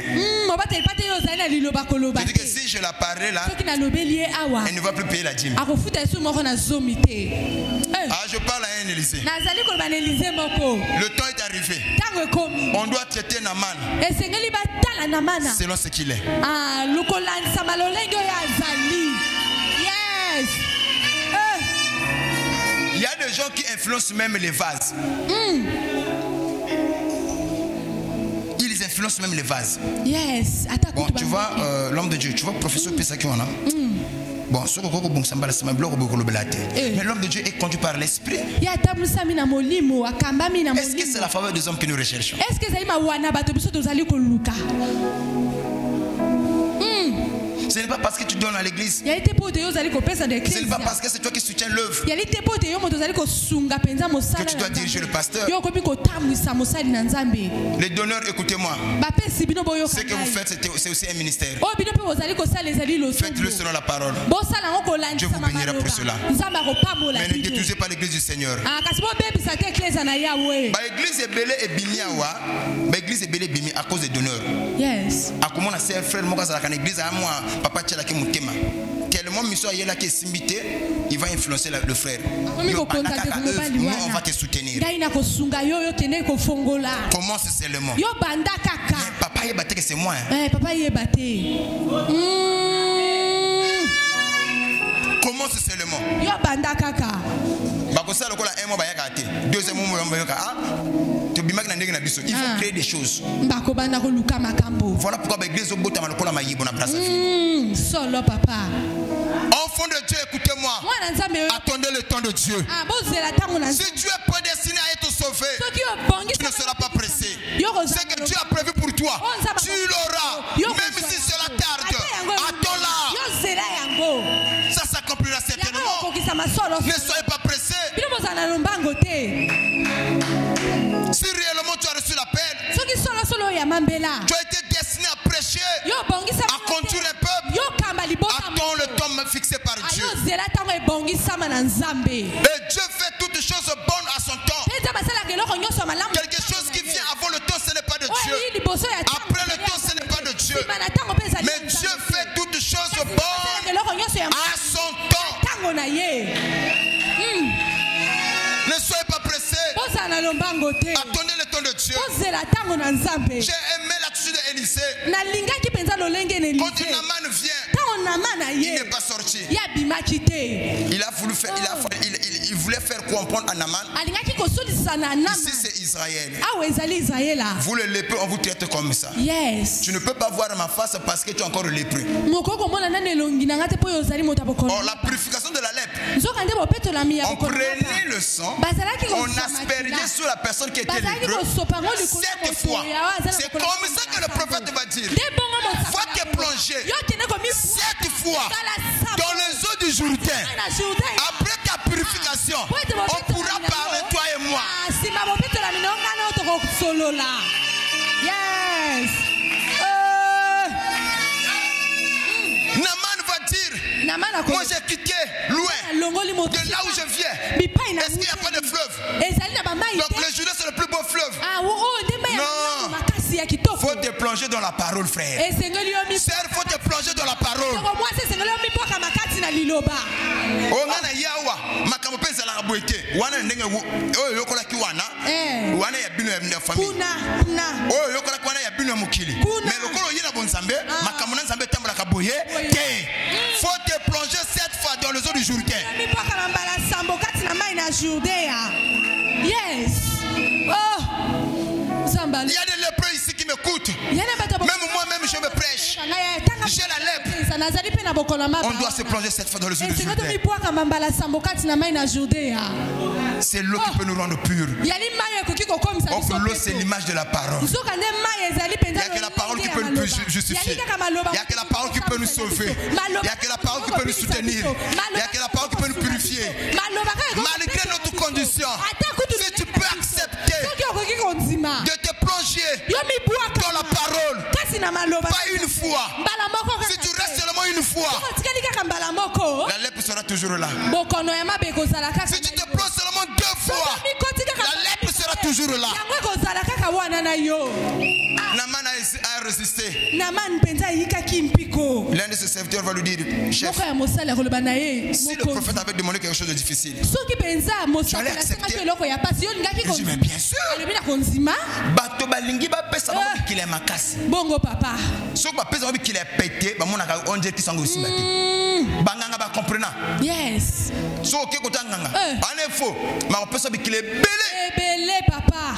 [SPEAKER 1] dis que si je la parle là, elle ne va plus payer la dîme. Ah, je parle à un Élysée. Le temps est arrivé. On doit traiter Naaman selon ce qu'il est. Il y a des gens qui influencent même les vases. Ils influencent même les vases.
[SPEAKER 2] Yes.
[SPEAKER 1] Bon, tu vois, l'homme de Dieu, tu vois, professeur Pesakiwana. Bon, mais l'homme de Dieu est conduit par l'esprit. Est-ce que c'est la faveur des hommes que nous recherchons? Ce n'est pas parce que tu donnes à l'église. Ce n'est pas parce que c'est toi qui soutiens l'œuvre que tu dois diriger le pasteur. Les donneurs, écoutez-moi. Ce que vous faites, c'est aussi un ministère. Faites-le selon la parole. Dieu vous bénira pour cela. Mais ne détruisez pas l'église du Seigneur. L'église est belle et bimiawa. L'église est belle et bimi à cause des donneurs.
[SPEAKER 2] Yes.
[SPEAKER 1] À comment on a fait frère moi dans l'église à moi. Papa Tchalaki Moutema. Tellement mission est là qui est simbité, il va influencer le frère. Nous, on va te soutenir. Comment c'est seulement? Papa est battu que c'est moi.
[SPEAKER 2] Papa est battu.
[SPEAKER 1] Comment c'est seulement? Deuxième moment, il faut créer des choses. Voilà pourquoi l'église au bout de
[SPEAKER 2] solo papa.
[SPEAKER 1] Enfant de Dieu, écoutez-moi. Attendez le temps de Dieu. Si Dieu est prédestiné à être sauvé, tu ne seras pas pressé. Ce que Dieu a prévu pour toi, tu l'auras. Même si cela tarde, attends-la. Ça s'accomplira certainement. Ne soyez pas pressé. Si réellement tu as reçu l'appel, tu as été destiné à prêcher, à conduire un peuple. Attends le temps fixé par Dieu. Et Dieu fait toutes choses bonnes à son temps. Quelque chose qui vient avant le temps, ce n'est pas de Dieu. Après le temps, ce n'est pas de Dieu. Mais Dieu fait toutes choses bonnes à son temps. Ne soyez pas pressés. Attendez le temps de Dieu. J'ai aimé l'attitude d'Élisée. Quand Naaman vient, il n'est pas sorti. Il a voulu faire, il voulait faire comprendre à Naaman. Ici c'est Israël. Vous le lépreux, on vous traite comme ça.
[SPEAKER 2] Yes.
[SPEAKER 1] Tu ne peux pas voir ma face parce que tu es encore le lépreux. Or, la purification de la lèpre, on prenait le sang, on aspergeait sur la personne qui était lépreux 7 fois. C'est comme ça que le prophète va dire. Va te plonger 7 fois dans les eaux du Jourdain. Après ta purification, on pourra parler toi et moi.
[SPEAKER 2] Yes.
[SPEAKER 1] Naaman va dire, moi j'ai quitté loin de là où je viens. Est-ce qu'il n'y a pas de fleuve? Donc le Jourdain c'est le plus beau fleuve. Non. Faut te plonger dans la parole, frère. Sœur, faut te plonger dans la parole. Ongana yawa makambo pesa la boete wana ndenge oyo yokola ki wana ya bino ya famille oyo yokola ki wana ya bino ya mukili mais lokolo yina bonzambe makambo na nzambe tambola ka boye te. Faut te plonger 7 fois dans les eaux du Jourdain.
[SPEAKER 2] Yes. Oh.
[SPEAKER 1] Il y a des lépreux ici qui m'écoutent. Même moi-même, je me prêche. J'ai la lèpre. On doit se plonger 7 fois dans les eaux du Jourdain. C'est l'eau qui peut nous rendre purs. Or que l'eau, c'est l'image de la parole. Il n'y a que la parole qui peut nous justifier. Il n'y a que la parole qui peut nous sauver. Il n'y a que la parole qui peut nous soutenir. Il n'y a que la parole qui peut nous purifier. Malgré notre condition, si tu peux accepter de te plonger dans la parole, pas une fois. Si tu restes seulement une fois, la lèpre sera toujours là. Si tu te plonges seulement 2 fois, la lèpre sera toujours là. Naaman a résisté. L'un de ses serviteurs va lui dire, chef, si le prophète avait demandé quelque chose de difficile, tu allais accepter. Il dit, mais bien sûr.
[SPEAKER 2] Bongo papa.
[SPEAKER 1] Qu'il est pété, on dit qu'il s'en aussi battu. Banganga ba comprenant.
[SPEAKER 2] Yes.
[SPEAKER 1] So ok ko tanganga. En info, ma personne qu'il est belé.
[SPEAKER 2] Belé papa.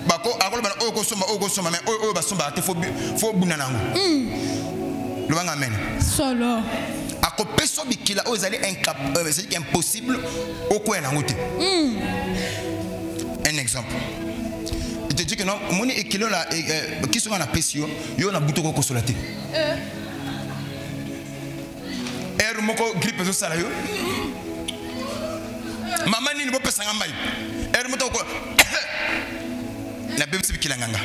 [SPEAKER 1] Bako akolo bana o go soma mais o ba somba te fo bunana ngo. Le banga amen.
[SPEAKER 2] Solo.
[SPEAKER 1] Ako peso bikila o zali c'est impossible au coin na ngote. Un exemple. Il te dit que non, mon équilibre là qui sont en appéciation, yo na buto ko konsolate. Moko grippe zo sala yo mama ni bo pesa ngamba yi moto ko na bébé bikila nganga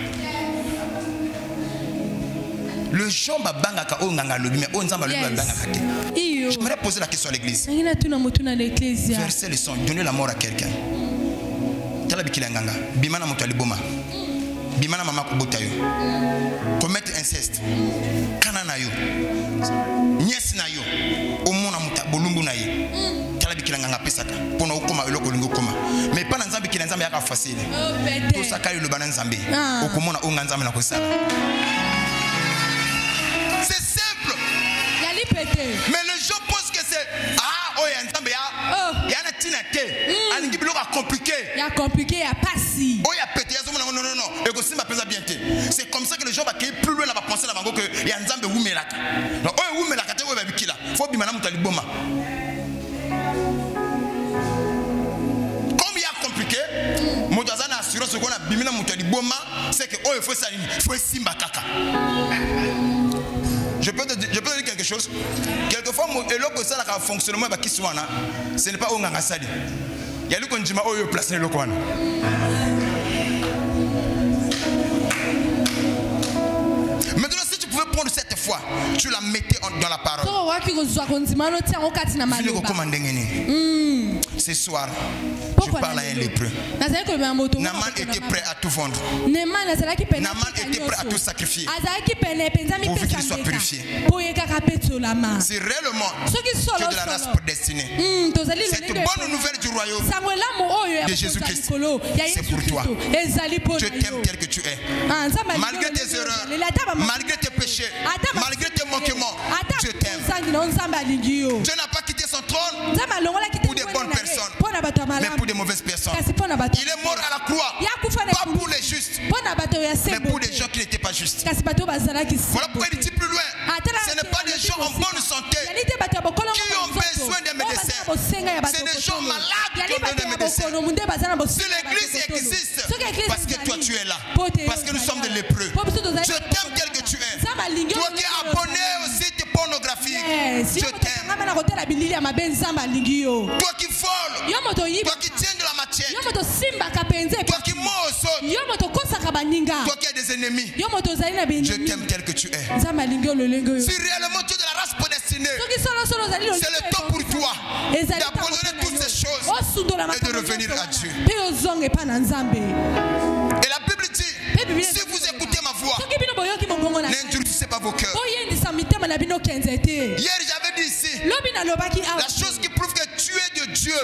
[SPEAKER 1] le jour babanga ka o nganga lobi mais o nzamba lobi babanga kate. J'aimerais poser la question à l'église. Verser le sang, donner la mort à quelqu'un. Tala bikila nganga bimana moto aliboma bimana mama ko bota yo commettre inceste kana na yo nièce na yo omona muta bolumbu na ye tala bikila nganga pesaka pona okoma eloko lingo koma mais pas na nzambe kila nzambe yaka facile to saka yo lobana nzambe okomona onga nzambe na kosala. C'est simple.
[SPEAKER 2] Yali pété.
[SPEAKER 1] Mais les gens pensent que c'est nzambe ya na tina te alingi biloko compliqué.
[SPEAKER 2] Ya compliqué ya pasi.
[SPEAKER 1] Oh ya pété ya zomona non. Ego simba pesa bien te. C'est comme ça que les gens va créer plus loin la va penser la bango que ya nzambe wumelaka. Donc oh wumelaka te ba bikila. Faut bimana muta liboma. Comme il y a compliqué, motazana assurance qu'on a bimina muta liboma, c'est que oh il faut ça faut simba kaka. Je peux te dire quelque chose. Quelquefois, le fonctionnement ce n'est pas au Ngangasali. Il y a le conjuma où il place le coin. Maintenant, si tu pouvais prendre cette fois, tu la mettais dans la parole. Ce soir, je parle à un lépreux. Naaman était prêt à tout vendre. Naaman était prêt à tout sacrifier pourvu qu'il soit purifié. Si réellement tu es de la race prédestinée, cette bonne nouvelle du royaume de Jésus-Christ, c'est pour toi. Je t'aime tel que tu es. Malgré tes erreurs, malgré tes péchés, malgré tes manquements, je t'aime. Dieu n'a pas quitté son trône pour des bonnes personnes, mais pour des mauvaises personnes. Il est mort à la croix, pas pour les justes, mais pour des gens qui n'étaient pas justes. Voilà pourquoi il dit plus loin, ce n'est pas des gens en bonne santé qui ont besoin des médecins, c'est des gens malades qui ont besoin des médecins. Si l'église existe, parce que toi tu es là, parce que nous sommes des lépreux, je t'aime tel que tu es. Toi qui es abonné au site pornographique, je t'aime. Toi qui voles, toi qui tiens de la matière, toi qui mords au sol, toi qui as des ennemis, je t'aime tel que tu es. Si réellement tu es de la race prédestinée, c'est le temps pour toi d'abandonner toutes ces choses et de revenir à Dieu. Et la Bible dit, si vous écoutez ma voix, n'endurcissez pas vos cœurs. Hier j'avais dit ici, la chose qui prouve que tu es de Dieu,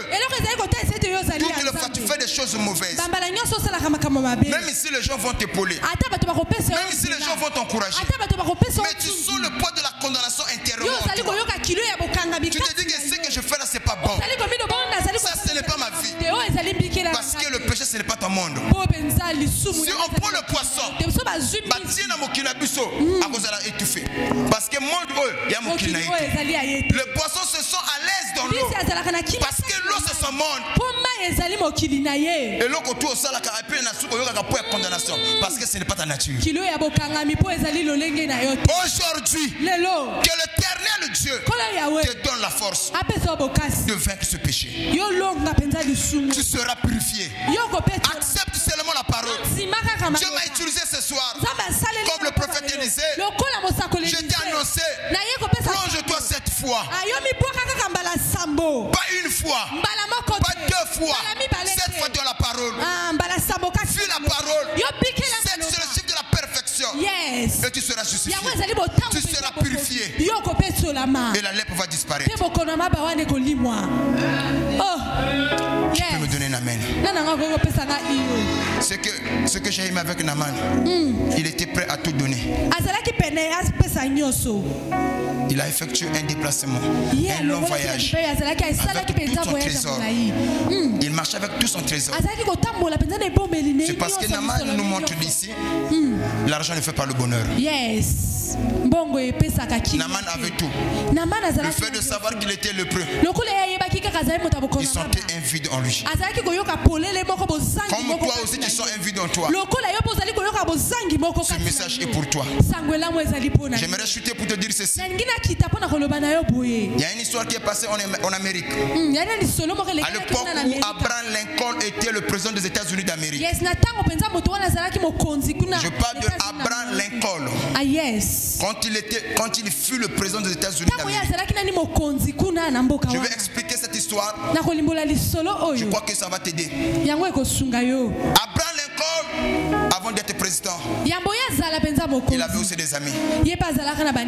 [SPEAKER 1] toutefois tu fais des choses mauvaises. Même ici les gens vont t'épauler, même ici les gens vont t'encourager, mais tu sens le poids de la condamnation intérieurement en toi. Tu te dis que ce que je fais là c'est pas bon, ça ce n'est pas ma vie, parce que le péché ce n'est pas ton monde. Si on prend le poisson, parce que le poisson se sent à l'aise dans l'eau, parce que l'eau c'est son monde. Et l'eau autour de ça, condamnation, parce que ce n'est pas ta nature. Aujourd'hui, que l'éternel Dieu te donne la force de vaincre ce péché. Tu seras purifié. Accepte seulement la parole. Dieu m'a utilisé ce soir comme le prophète Élisée. Je t'ai annoncé, plonge-toi cette fois, pas une fois, pas deux fois, cette fois dans la parole. Fuis la parole. C'est le chiffre de la perfection. Et tu seras justifié, tu seras purifié, et la lèpre va disparaître. Tu peux me donner un amen. Ce que j'ai aimé avec Naaman, il était prêt à tout donner. Il a effectué un déplacement, un long voyage avec tout son trésor. Il marchait avec tout son trésor. C'est parce que Naaman nous montre d'ici, l'argent ne fait pas le bonheur. Naaman avait tout. Le fait de savoir qu'il était lépreux, il sentait un vide en lui. Comme toi aussi tu sens un vide en toi. Ce message est pour toi. J'aimerais chuter pour te dire ceci. Il y a une histoire qui est passée en Amérique. À l'époque où Abraham Lincoln était le président des États-Unis d'Amérique. Je parle de Abraham Lincoln. Quand il fut le président des États-Unis d'Amérique. Je vais expliquer cette histoire. Je crois que ça va t'aider. Abraham Lincoln, avant d'être président, il avait aussi des amis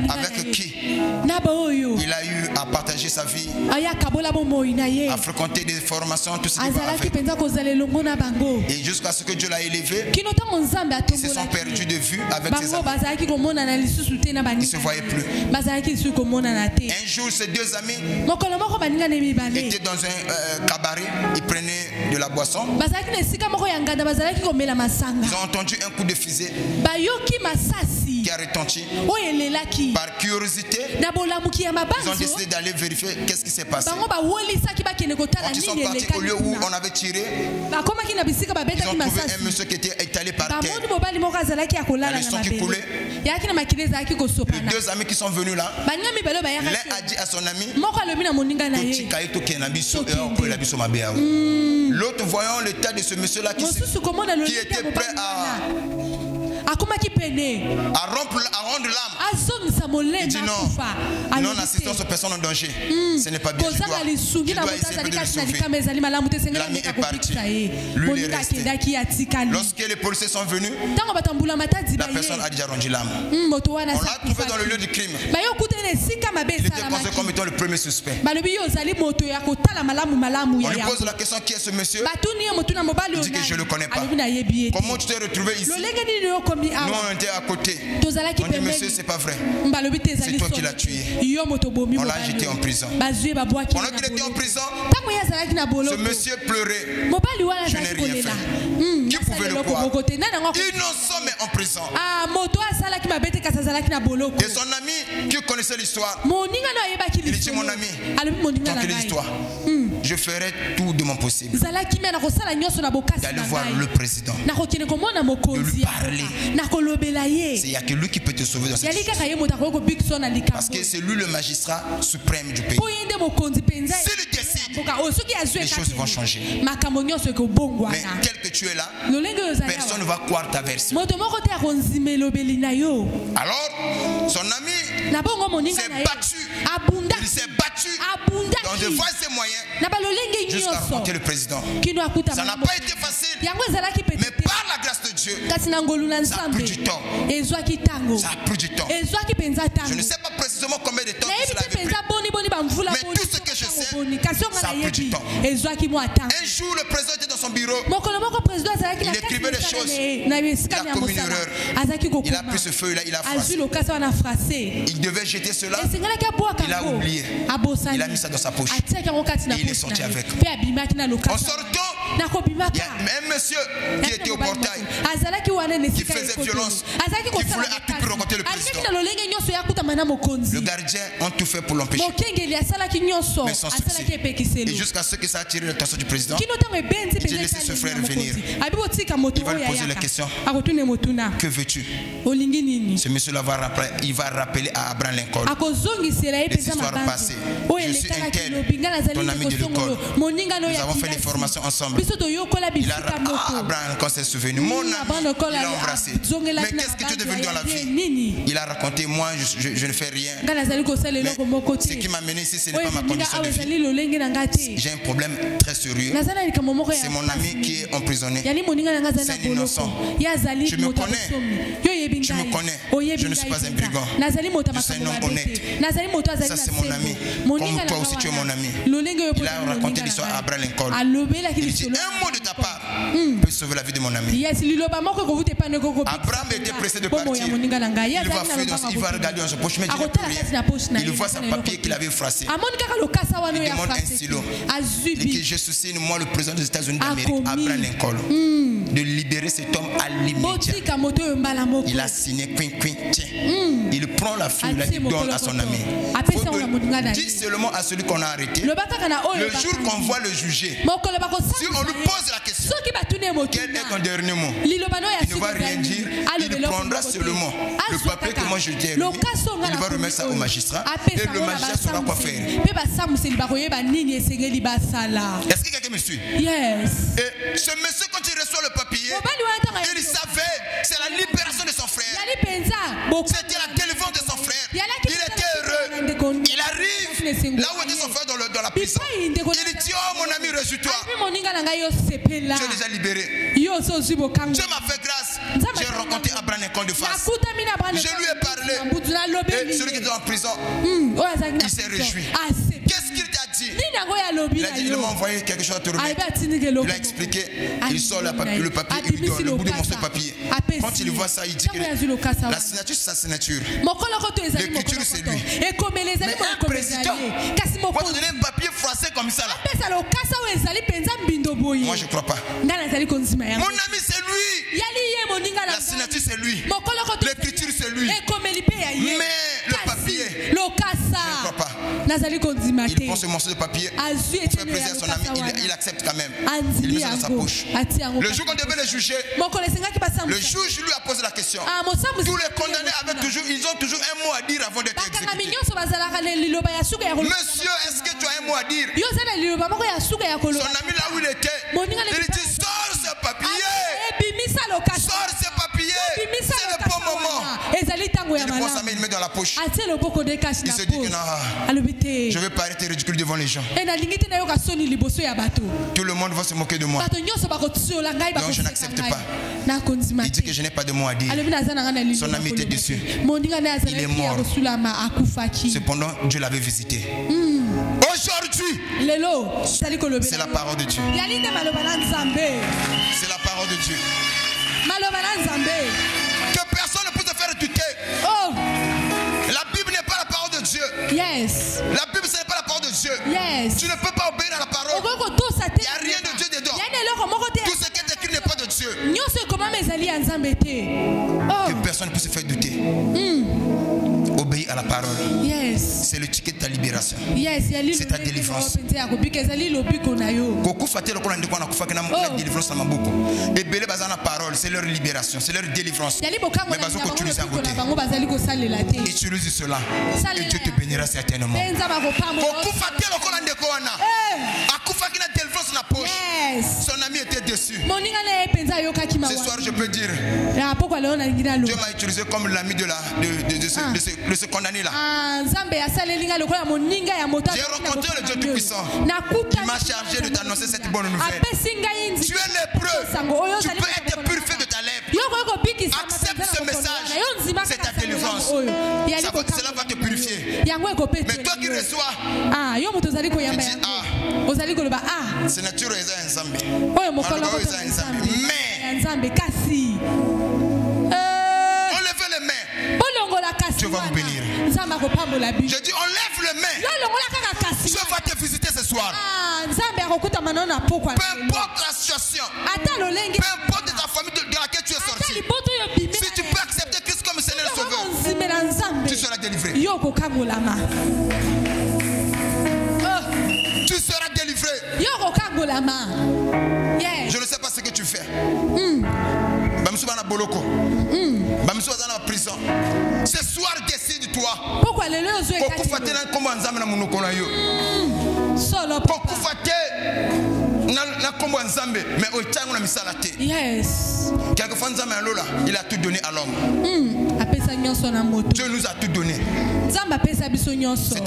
[SPEAKER 1] avec qui il a eu à partager sa vie, à fréquenter des formations, tout ce qui va avec. Et jusqu'à ce que Dieu l'a élevé, ils se sont perdus de vue avec ses amis. Ils ne se voyaient plus. Un jour, ces deux amis étaient dans un cabaret, ils prenaient de la boisson. Ils ont entendu un coup de fusée qui a retenti. Par curiosité, ils ont décidé d'aller vérifier qu'est-ce qui s'est passé. Quand ils sont partis au lieu où on avait tiré, ils ont trouvé un monsieur qui était étalé par terre. Il y a le sang qui coulait. Les deux amis qui sont venus là, l'un a dit à son ami, l'autre voyant l'état de ce monsieur là qui était prêt à rendre l'âme, Il dit non, non-assistance aux personnes en danger. Ce n'est pas bien. Je dois essayer de le sauver. L'ami est parti. Lui, il est resté. Lorsque les policiers sont venus, la personne a déjà rendu l'âme. On l'a trouvé dans le lieu du crime. Il était considéré comme étant le premier suspect. On lui pose la question: qui est ce monsieur? Il dit que je ne le connais pas. Comment tu t'es retrouvé ici? Nous on était à côté. On dit: monsieur, c'est pas vrai. C'est toi qui l'as tué. On l'a jeté en prison. Pendant qu'il était en prison, ce monsieur pleurait. Je n'ai rien fait. Qui pouvait le croire? Innocent mais en prison. Et son ami qui connaissait l'histoire, il dit: mon ami, tant qu'il est l'histoire, je ferai tout de mon possible d'aller voir le président, de lui parler. Il n'y a que lui qui peut te sauver dans cette situation. Parce que c'est lui le magistrat suprême du pays. S'il décide, les choses vont changer. Mais tel que tu es là, personne ne va croire ta version. Alors, son ami s'est battu. Il s'est battu dans de vastes moyens jusqu'à rencontrer le président. Ça n'a pas été facile, mais par la grâce de Dieu, ça a pris du temps. Ça a pris du temps. Je ne sais pas précisément combien de temps cela avait pris, mais tout ce que je sais, ça a pris du temps. Un jour, le président était dans son bureau. Il écrivait des choses. Il a commis une erreur. Il a pris ce feu-là, il a frappé. Il devait jeter cela. Il a oublié. Il a mis ça dans sa poche. Et il est sorti avec. En sortant, il y a un monsieur qui était au portail, qui faisait violence, qui voulait à tout pour rencontrer le président. Le gardien a tout fait pour l'empêcher, mais sans succès. Et jusqu'à ce que ça a attiré l'attention du président, j'ai laissé ce frère venir. Il va lui poser la question: que veux-tu? Ce monsieur-là il va rappeler à Abraham Lincoln les histoires passées. Je suis un tel, ton ami de l'école. Nous avons fait des formations ensemble. Il a Abraham Lincoln s'est souvenu. Mon ami, il l'a embrassé. Mais qu'est-ce que tu es devenu dans la vie? Il a raconté: moi, je ne fais rien. Mais ce qui m'a mené ici, ce n'est pas ma condition de vie. J'ai un problème très sérieux. C'est mon ami qui est emprisonné. C'est un innocent. Tu me connais. Tu me connais. Je ne suis pas un brigand. Je suis un homme honnête. Ça, c'est mon ami. Comme toi aussi, tu es mon ami. Il a raconté l'histoire à Abraham Lincoln. Il dit: un mot de ta part peut sauver la vie de mon ami. Abraham était pressé de partir. Il va fuir, il va regarder dans sa poche, mais il n'a plus rien. Il voit sa papier qu'il avait effacé. Il demande un stylo. Il dit: je soucie, moi, le président des États-Unis d'Amérique, Abraham Lincoln, de libérer cet homme à l'immédiat. Il a signé, tiens. Il prend la fille, il donne à son ami. Dis seulement à celui qu'on a arrêté. Le jour qu'on voit le juger, si on lui pose la question: quel est ton dernier mot? Il ne va rien dire. Il prendra seulement le papier que moi je t'ai remis. Il va remettre ça au magistrat. Et le magistrat saura quoi faire. Est-ce que quelqu'un me suit?
[SPEAKER 2] Yes.
[SPEAKER 1] Et ce monsieur, quand il reçoit le papier, il savait, c'est la libération de son frère. C'était la délivrance de son frère. Il était heureux. Il arrive là où était son frère dans la prison. Il dit: oh mon ami, réjouis-toi. Tu es déjà libéré. Dieu m'a fait grâce. J'ai rencontré Abraham Lincoln de face. Je lui ai parlé. Et celui qui était en prison, il s'est réjoui. Qu'est-ce qu'il t'a dit? Il a dit: il m'a envoyé quelque chose à te remettre. Il a expliqué. Il sort le papier, il lui donne le bout de morceau de papier. Quand il voit ça, il dit que la signature, c'est sa signature. L'écriture, c'est lui. Mais un président, pour te donner un papier froissé comme ça là, moi je ne crois pas. Mon ami, c'est lui. La signature, c'est lui. L'écriture, c'est lui. Mais le papier, je ne crois pas. Il prend ce morceau de papier pour faire plaisir à son ami. Il accepte quand même. Il met ça dans sa poche. Le jour qu'on devait le juger, le juge lui a posé la question. Tous les condamnés ils ont toujours un mot à dire avant d'être exécutés. Monsieur, est-ce que tu as un mot à dire? Son ami là où il était, il dit: sors ce papier. Sors ce papier. C'est le bon moment. Il prend sa main, il met dans la poche. Il se dit que non, je vais pas arrêter ridicule devant les gens. Tout le monde va se moquer de moi. Donc je n'accepte pas. Il dit que je n'ai pas de mots à dire. Son ami était déçu. Il est mort. Cependant, Dieu l'avait visité. Aujourd'hui, c'est la parole de Dieu. C'est la parole de Dieu. Que personne ne puisse te faire douter. La Bible n'est pas la parole de Dieu.
[SPEAKER 2] Yes.
[SPEAKER 1] La Bible, ce n'est pas la parole de Dieu.
[SPEAKER 2] Yes.
[SPEAKER 1] Tu ne peux pas obéir à la parole. Il n'y a rien de Dieu dedans. Tout ce qui est écrit n'est pas de Dieu. Que personne ne puisse se faire douter. Obéis à la parole.
[SPEAKER 2] Yes.
[SPEAKER 1] C'est le ticket de ta libération.
[SPEAKER 2] Yes.
[SPEAKER 1] C'est ta délivrance. La délivrance dans ma boucle. Et belé bazana la parole, c'est leur libération, c'est leur délivrance. Mais bazon ko utiliser à côté. Utilise cela. Et Dieu te bénira certainement. Son ami était déçu. Ce soir, je peux dire, Dieu m'a utilisé comme l'ami de ce condamné là. J'ai rencontré le Dieu Tout-Puissant qui m'a chargé de t'annoncer cette bonne nouvelle. Tu es lépreux. Tu peux être purifié de ta lèpre. Accepte ce message. C'est ta délivrance. Cela va te purifier. Mais toi qui reçois, tu dis c'est naturel. Mais enlevez les mains. Dieu va vous bénir. Je dis enlève les mains. Dieu va te visiter ce soir. Peu importe la situation, peu importe ta famille de laquelle tu es sorti, si tu peux accepter Christ comme Seigneur et Sauveur, tu seras délivré. Tu seras délivré. Je ne sais pas ce que tu fais. Prison. Ce soir, décide-toi. Yes. Quelquefois, il a tout donné à l'homme. Dieu nous a tout donné. C'est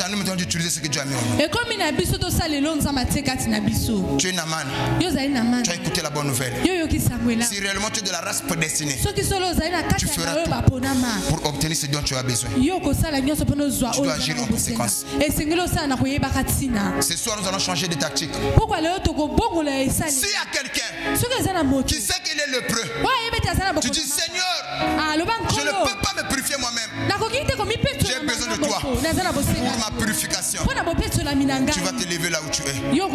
[SPEAKER 1] à nous maintenant d'utiliser ce que Dieu a mis en nous. Tu es Naman. Tu as écouté la bonne nouvelle. Si réellement tu es de la race prédestinée, tu feras tout pour obtenir ce dont tu as besoin. Tu dois agir en conséquence. Ce soir, nous allons changer de tactique. S'il y a quelqu'un qui sait qu'il est lépreux, tu dis Seigneur, je ne peux pas me purifier moi-même. J'ai besoin de toi pour ma purification. Tu vas te lever là où tu es. S'il y a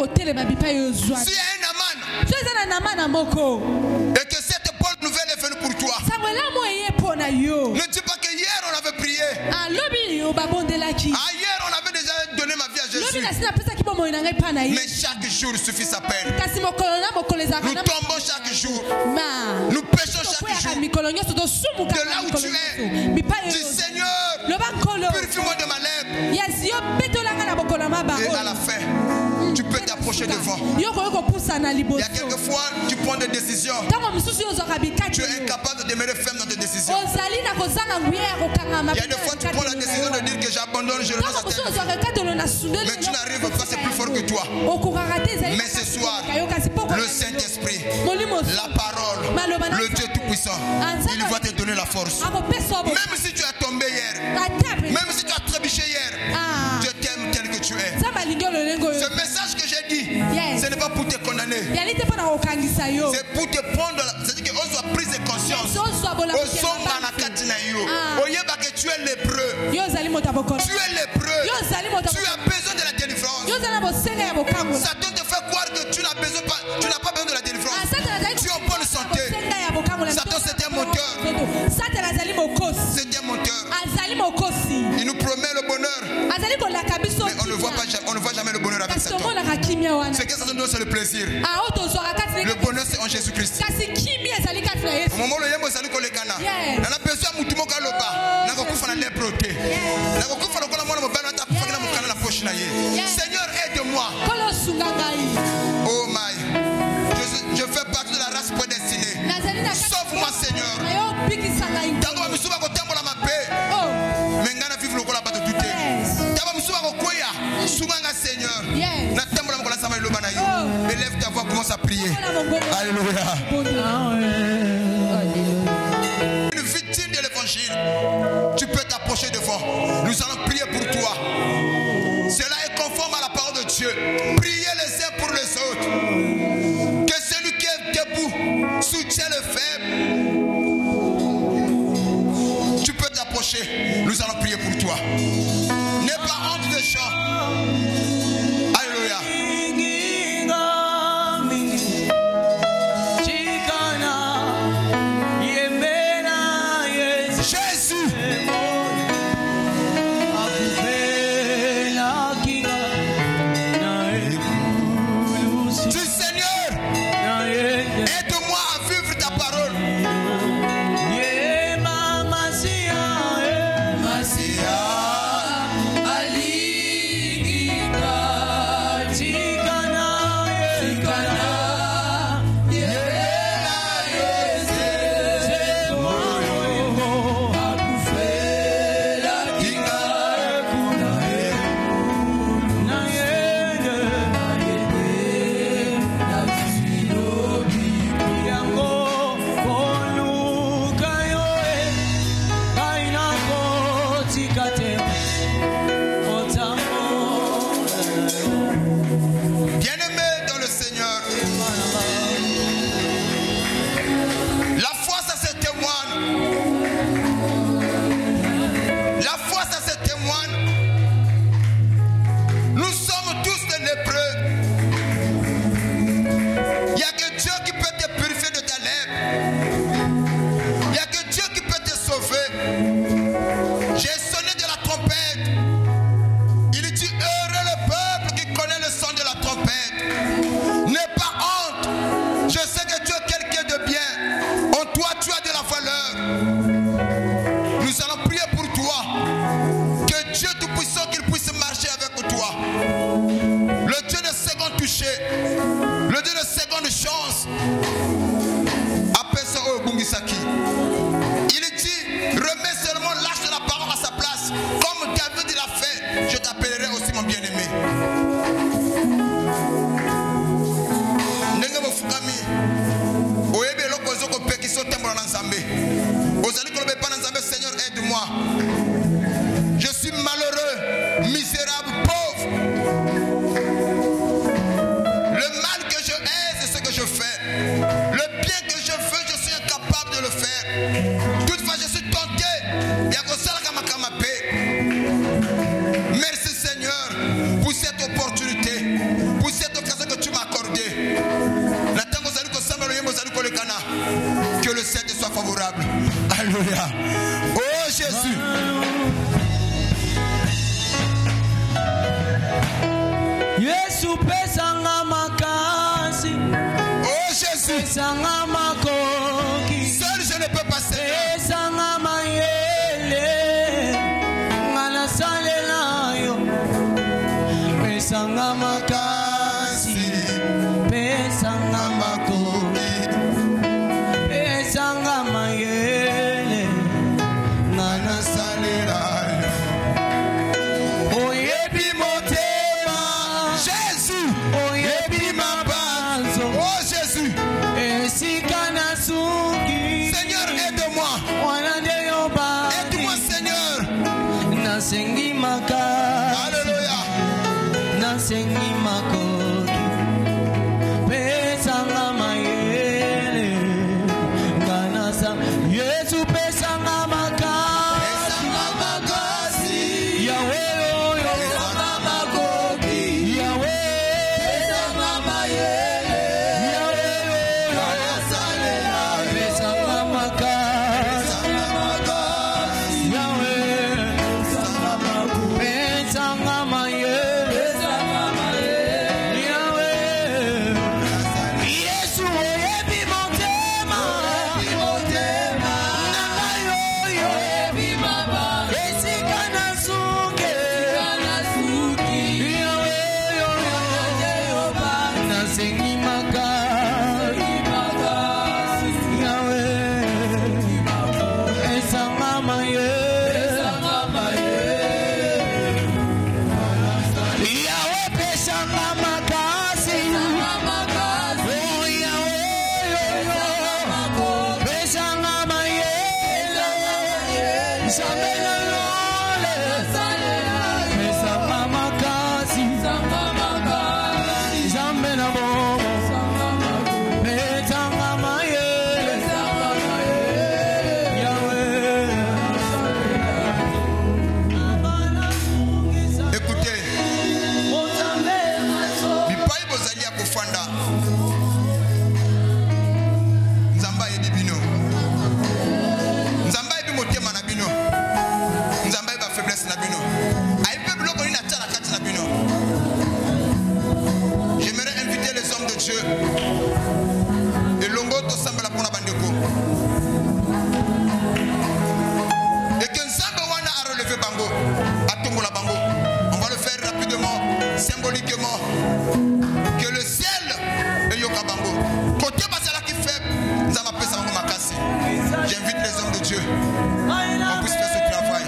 [SPEAKER 1] un Naman et que cette bonne nouvelle est venue pour toi, ne dis pas que hier on avait prié. Hier on avait déjà donné ma vie à Jésus. Mais chaque jour suffit sa peine. Nous tombons chaque jour. Nous péchons chaque jour. De là où tu es, dis Seigneur, purifie-moi de ma lèpre. Et à la fin, tu peux t'approcher devant. Il y a quelquefois, tu prends des décisions. Tu es incapable de demeurer ferme dans tes décisions. Il y a des fois, tu prends la décision de dire que j'abandonne, je renonce à tes rêves. Mais tu n'arrives pas, c'est plus fort que toi. Mais ce soir, le Saint-Esprit, la parole, le Dieu Tout-Puissant, il va te donner la force. Même si tu as tombé hier, même si tu as trébuché hier, Dieu t'aime tel que tu es. Ce message que j'ai dit, ce n'est pas pour te condamner. C'est pour te prendre, c'est-à-dire qu'on soit prise de conscience. Tu es lépreux. Tu es lépreux. Tu as besoin de la délivrance. Satan te fait croire que tu n'as pas besoin de la délivrance. Tu es en bonne santé. Satan, c'est un moteur. C'est un moteur. Il nous promet le bonheur. Mais on ne voit jamais le bonheur avec Satan. C'est que Satan donne, c'est le plaisir. Le bonheur, c'est en Jésus-Christ. Au moment où le yembo sali kolekana, on a besoin de mutumo kaloba. Seigneur, aide-moi. Oh my, je fais partie de la race prédestinée. Sauve-moi, Seigneur. prier. Alléluia. Une victime de l'évangile, tu peux t'approcher devant. Nous allons prier pour toi. Cela est conforme à la parole de Dieu. Priez les uns pour les autres. Que celui qui est debout soutient le faible. Tu peux t'approcher. Nous allons prier pour toi. N'aie pas honte des gens. Alléluia. Alléluia. Oh Jésus.
[SPEAKER 3] Yesu pesanga makasi.
[SPEAKER 1] Oh Jésus.
[SPEAKER 3] Pesanga makoki.
[SPEAKER 1] Seul je ne peux pas Seigneur.
[SPEAKER 3] Pesanga mayele. Ngana salela yo. Pesanga makasi. Pesanga makoki. Pesanga mayele. Ngana salela yo. Oyebi motema.
[SPEAKER 1] Jésus.
[SPEAKER 3] Oyebi mabanzo.
[SPEAKER 1] Oh Jésus.
[SPEAKER 3] Esikana suki.
[SPEAKER 1] Seigneur, aide-moi. Aide-moi Seigneur.
[SPEAKER 3] Nasengi maka.
[SPEAKER 1] Alléluia.
[SPEAKER 3] Nasengi makoki. Pesanga mayele. Ganasa. Yesu pesanga makasi.
[SPEAKER 1] Pesanga makasi.
[SPEAKER 3] Yahweh oyo. Pesanga makoki. Yahweh. Pesanga mayele. Yahweh oyo. Ganasalela. Pesanga makasi. Pesanga makasi. Yahweh. Pesanga mayele. Pesanga mayele.
[SPEAKER 1] bango, atongola bango. On va le faire rapidement, symboliquement. Que le ciel est yoka bango. Côté basala qui fait, nous allons appeler ça bango makasi. J'invite les hommes de Dieu. On puisse faire ce travail.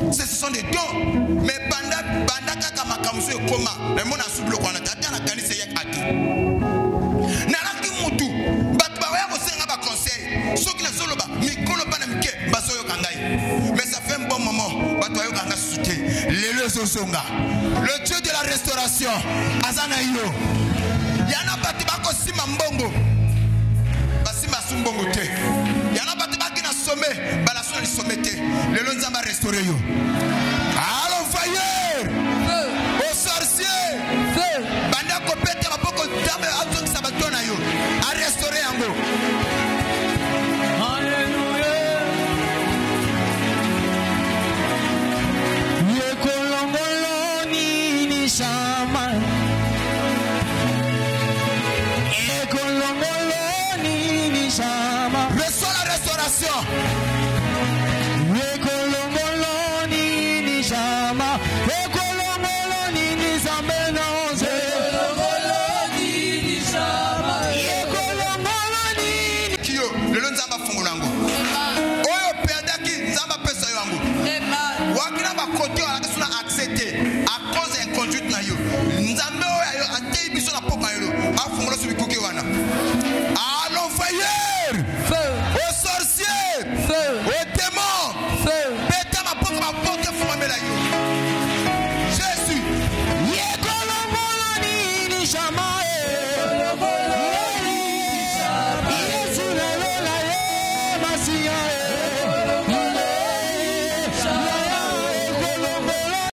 [SPEAKER 1] Ce sont des dons, mais pendant que makamuso est coma, le monde a soufflé qu'on a tâté na kanisa yak ati. Nalaki mutu, batba ya bosenga ba conseil, soki na solo ba mikolo ba na mike basoyo kangai. Mais ça fait un bon moment, batba yo kanga soute. Lelo sosonga. Le Dieu de la restauration, azana yo. Yana batba ko sima mbongo. Basima sumbongo te. Yana batba ki na sommet, bala so li sommete. Lelo nzamba restaurer yo.